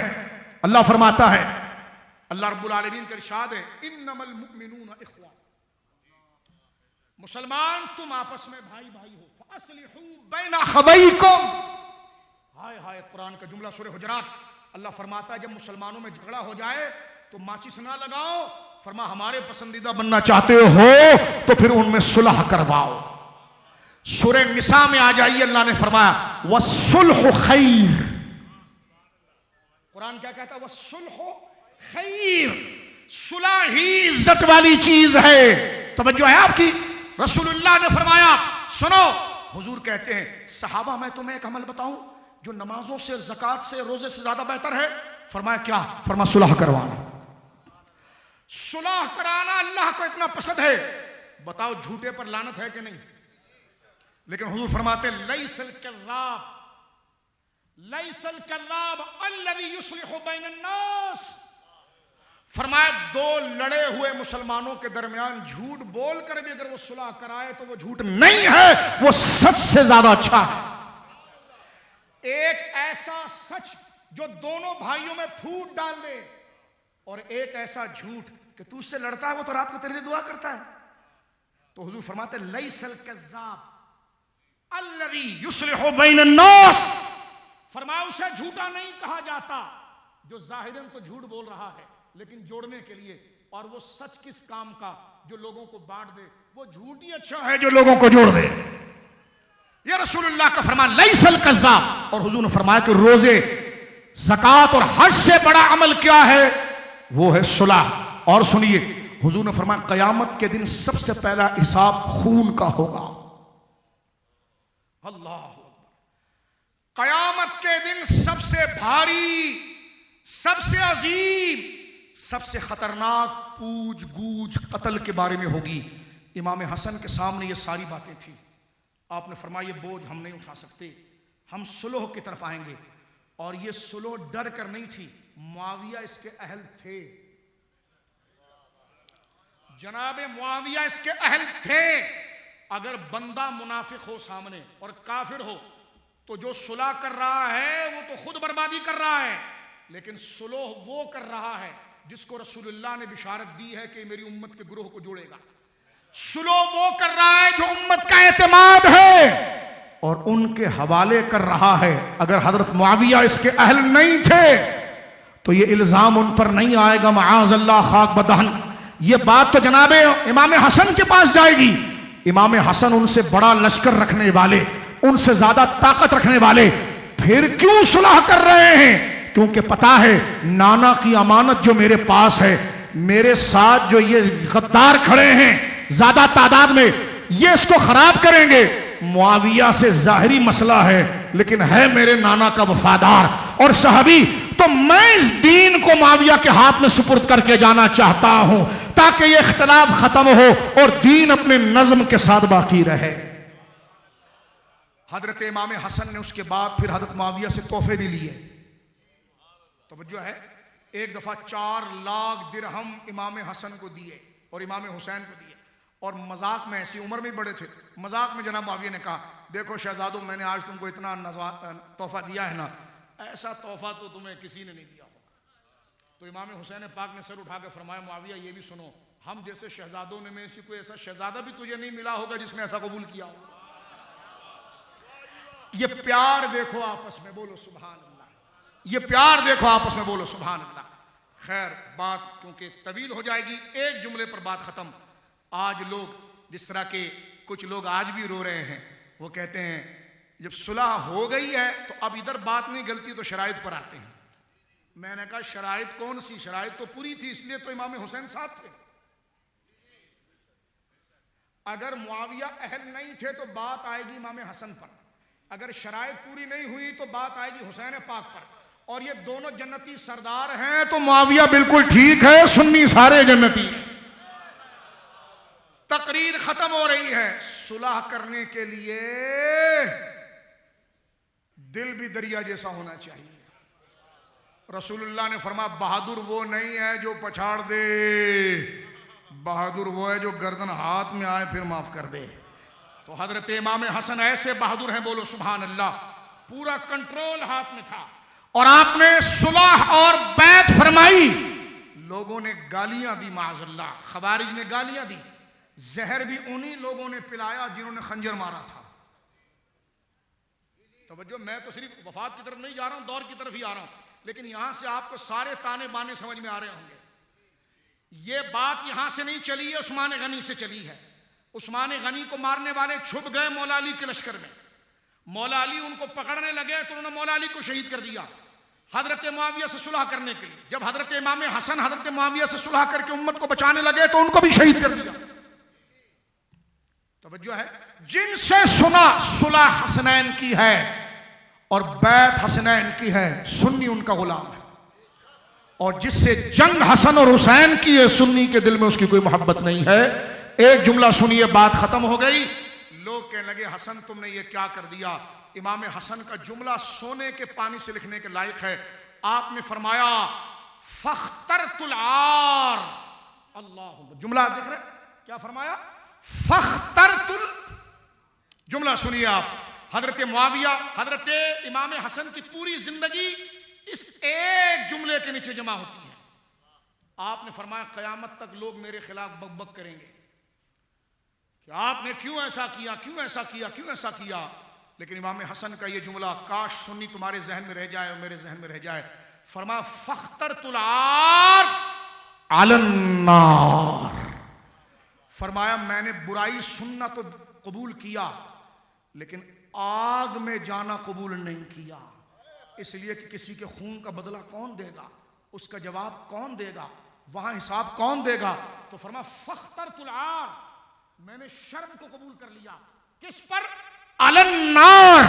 अल्लाह फरमाता है, अल्लाह रब्बुल आलमीन का इरशाद है, इन्नमल मुमिनूना इख्वा, मुसलमान तुम आपस में भाई भाई हो, फअस्लिहू बैना अखवैकुम। हाय हाय, कुरान का जुमला सूरह हुजरात। अल्लाह फरमाता है जब मुसलमानों में झगड़ा हो जाए तो माचिस ना लगाओ, फरमा हमारे पसंदीदा बनना चाहते हो तो फिर उनमें सुलह करवाओ। सूरह निसा में आ जाइए, अल्लाह ने फरमाया वस्सुल्हु खैर। कुरान क्या कहता है? वस्सुल्हु खैर, सुलह ही इज्जत वाली चीज है। तवज्जो है आपकी? रसूलुल्लाह ने फरमाया, सुनो, हुजूर कहते हैं सहाबा मैं तुम्हें एक अमल बताऊं जो नमाजों से, ज़कात से, रोजे से ज्यादा बेहतर है? फरमाया क्या? फरमा सुलह करवाना। सुलह कराना अल्लाह को इतना पसंद है, बताओ झूठे पर लानत है कि नहीं? लेकिन हुजूर फरमाते लैसल कज़्ज़ाब अल्लज़ी युस्लिहु बैनन नास। फरमाया दो लड़े हुए मुसलमानों के दरमियान झूठ बोलकर भी अगर वो सुलह कराए तो वो झूठ नहीं है, वो सच से ज्यादा अच्छा है। एक ऐसा सच जो दोनों भाइयों में फूट डाल दे, और एक ऐसा झूठ कि तू उससे लड़ता है वो तो रात को तेरे लिए दुआ करता है। तो हुजूर फरमाते लैसल कज़्ज़ाब अल्लज़ी युस्लिहु बैन अन्नास, फरमाया उसे झूठा नहीं कहा जाता जो जाहिरन तो झूठ बोल रहा है लेकिन जोड़ने के लिए, और वो सच किस काम का, जो लोगों को बांट दे, वो झूठ ही अच्छा है जो लोगों को जोड़ दे। ये रसूलुल्लाह का फरमान लैसल कज़्ज़ाब। और हुजूर ने फरमाया कि रोजे, ज़कात और हज से बड़ा अमल क्या है, वो है सुलह। और सुनिए, हुजूर ने फरमाया क़यामत के दिन सबसे पहला हिसाब खून का होगा। अल्लाह अकबर। क़यामत के दिन सबसे भारी, सबसे अजीम, सबसे खतरनाक पूछ गूछ कत्ल के बारे में होगी। इमाम हसन के सामने ये सारी बातें थी। आपने फरमाया ये बोझ हम नहीं उठा सकते, हम सुलह की तरफ आएंगे। और ये सुलह डर कर नहीं थी, मुआविया इसके अहल थे, जनाब मुआविया इसके अहल थे। अगर बंदा मुनाफिक हो सामने और काफिर हो तो जो सुलह कर रहा है वो तो खुद बर्बादी कर रहा है, लेकिन सुलह वो कर रहा है जिसको रसूलुल्लाह ने बिशारत दी है कि मेरी उम्मत के गुरोह को जोड़ेगा। सुलह वो कर रहा है जो उम्मत का एतमाद है और उनके हवाले कर रहा है। अगर हजरत मुआविया इसके अहल नहीं थे तो ये इल्जाम उन पर नहीं आएगा, मआज़ल्लाह खाक बदहन। ये बात तो जनाबे इमाम हसन के पास जाएगी। इमाम हसन उनसे बड़ा लश्कर रखने वाले, उनसे ज्यादा ताकत रखने वाले, फिर क्यों सुलह कर रहे हैं? क्योंकि पता है नाना की अमानत जो मेरे पास है, मेरे साथ जो ये गद्दार खड़े हैं ज्यादा तादाद में, ये इसको खराब करेंगे। मुआविया से जाहिरी मसला है लेकिन है मेरे नाना का वफादार और सहाबी, तो मैं इस दीन को मुआविया के हाथ में सुपुर्द करके जाना चाहता हूं ताकि ये इख्तिलाफ खत्म हो और दीन अपने नज्म के साथ बाकी रहे। हजरत इमाम हसन ने उसके बाद फिर हजरत मुआविया से तोहफे भी लिए। तवज्जो है, एक दफा 4 लाख दिरहम इमाम हसन को दिए और इमाम हुसैन को दिए। और मजाक में, ऐसी उम्र में बड़े थे, मजाक में जनाब मुआविया ने कहा देखो शहजादों, मैंने आज तुमको इतना तोहफा दिया है ना, ऐसा तोहफा तो तुम्हें किसी ने नहीं दिया होगा। तो इमाम हुसैन पाक ने सर उठा के फरमाया मुआविया ये भी सुनो, हम जैसे शहजादों ने में से कोई ऐसा शहजादा भी तुझे नहीं मिला होगा जिसने ऐसा कबूल किया होगा। ये प्यार देखो आपस में, बोलो सुभान अल्लाह। ये प्यार देखो आपस में, बोलो सुभान अल्लाह। खैर, बात क्योंकि तवील हो जाएगी, एक जुमले पर बात खत्म। आज लोग, जिस तरह के कुछ लोग आज भी रो रहे हैं, वो कहते हैं जब सुलह हो गई है तो अब इधर बात नहीं गलती तो शराइत पर आते हैं। मैंने कहा शराइत कौन सी, शराइत तो पूरी थी, इसलिए तो इमाम हुसैन साथ थे। अगर मुआविया अहल नहीं थे तो बात आएगी इमाम हसन पर, अगर शराइत पूरी नहीं हुई तो बात आएगी हुसैन पाक पर। और ये दोनों जन्नती सरदार हैं तो मुआविया बिल्कुल ठीक है, सुन्नी सारे जन्नती हैं। तकरीर खत्म हो रही है, सुलह करने के लिए दिल भी दरिया जैसा होना चाहिए। रसूलुल्लाह ने फरमाया बहादुर वो नहीं है जो पछाड़ दे, बहादुर वो है जो गर्दन हाथ में आए फिर माफ कर दे। तो हजरत इमाम हसन ऐसे बहादुर हैं, बोलो सुभान अल्लाह। पूरा कंट्रोल हाथ में था और आपने सुलह और बैत फरमाई। लोगों ने गालियां दी, माअज़ल्लाह, खवारिज ने गालियां दी, जहर भी उन्हीं लोगों ने पिलाया जिन्होंने खंजर मारा था। तवज्जो, मैं तो सिर्फ वफात की तरफ नहीं जा रहा हूं, दौर की तरफ ही आ रहा हूं, लेकिन यहां से आपको सारे ताने बाने समझ में आ रहे होंगे। ये बात यहां से नहीं चली है, उस्मान गनी से चली है। उस्मान गनी को मारने वाले छुप गए मौला अली के लश्कर में, मौला अली उनको पकड़ने लगे तो उन्होंने मौला अली को शहीद कर दिया हजरत मुआविया से सुलह करने के लिए। जब हजरत इमाम हसन हजरत मुआविया से सुलह करके उम्मत को बचाने लगे तो उनको भी शहीद कर दिया। तवज्जो है, जिनसे सुना सुलह हसनैन की है और बैत हसनैन की है, सुन्नी उनका गुलाम है। और जिससे जंग हसन और हुसैन की है, सुन्नी के दिल में उसकी कोई मोहब्बत नहीं है। एक जुमला सुनिए, बात खत्म हो गई। लोग कहने लगे हसन तुमने ये क्या कर दिया। इमाम हसन का जुमला सोने के पानी से लिखने के लायक है। आपने फरमाया फख्तरतुल आर, अल्लाह, जुमला देख रहे क्या फरमाया, फख्तरतुल। जुमला सुनिए आप, हजरत मुआविया हजरत इमाम हसन की पूरी जिंदगी इस एक जुमले के नीचे जमा होती है। आपने फरमाया कयामत तक लोग मेरे खिलाफ बकबक करेंगे कि आपने क्यों ऐसा किया, क्यों ऐसा किया, क्यों ऐसा किया। लेकिन इमाम हसन का ये जुमला काश सुन्नी तुम्हारे जहन में रह जाए और मेरे जहन में रह जाए। फरमा फख्तरतुल आर अलन्नार, फरमाया मैंने बुराई सुनना तो कबूल किया लेकिन आग में जाना कबूल नहीं किया। इसलिए कि किसी के खून का बदला कौन देगा, उसका जवाब कौन देगा, वहां हिसाब कौन देगा। तो फरमा फख्तरतुल आर, मैंने शर्म को कबूल कर लिया। किस पर? अलन्नार,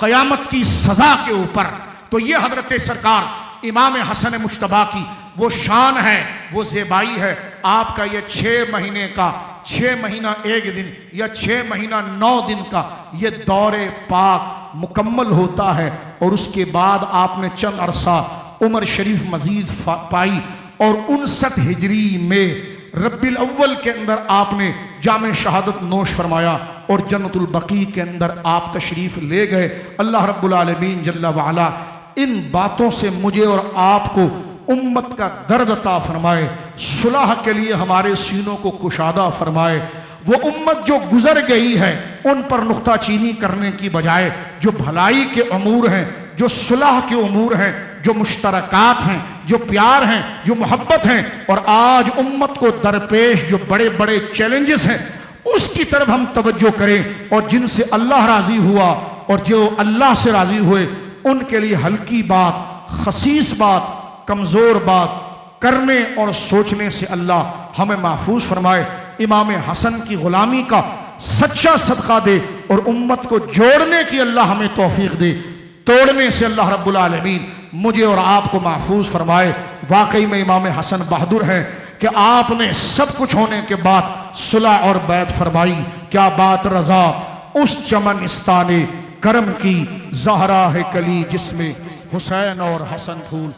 कयामत की सजा के ऊपर। तो ये हजरत सरकार इमाम हसन मुश्तबा की वो शान है, वो ज़ेबाई है। आपका ये 6 महीने का, 6 महीना 1 दिन या 6 महीना 9 दिन का ये दौरे पाक मुकम्मल होता है और उसके बाद आपने चंद अरसा उम्र शरीफ मजीद पाई और 59 हिजरी में रब्बिल अव्वल के अंदर आपने जामे शहादत नोश फरमाया और जन्नतुल बकी के अंदर आप तशरीफ ले गए। अल्लाह रब्बुल आलमीन जल्ला वाला इन बातों से मुझे और आपको उम्मत का दर्द अता फरमाए, सुलह के लिए हमारे सीनों को कुशादा फरमाए। वो उम्मत जो गुजर गई है उन पर नुक्ताचीनी करने की बजाय जो भलाई के अमूर हैं, जो सुलह के अमूर हैं, जो मुश्तरकात हैं, जो प्यार हैं, जो मोहब्बत हैं, और आज उम्मत को दरपेश जो बड़े बड़े चैलेंजेस हैं उसकी तरफ हम तवज्जो करें और जिनसे अल्लाह राजी हुआ और जो अल्लाह से राजी हुए उनके लिए हल्की बात, खसीस बात, कमजोर बात करने और सोचने से अल्लाह हमें महफूज फरमाए। इमाम हसन की गुलामी का सच्चा सदका दे और उम्मत को जोड़ने की अल्लाह हमें तौफीक दे, तोड़ने से अल्लाह रब्बुल आलमीन मुझे और आपको महफूज फरमाए। वाकई में इमाम हसन बहादुर हैं कि आपने सब कुछ होने के बाद सुलह और बैत फरमाई। क्या बात रजा उस चमनिस्ताने करम की, ज़हरा है कली जिसमें हुसैन और हसन फूल।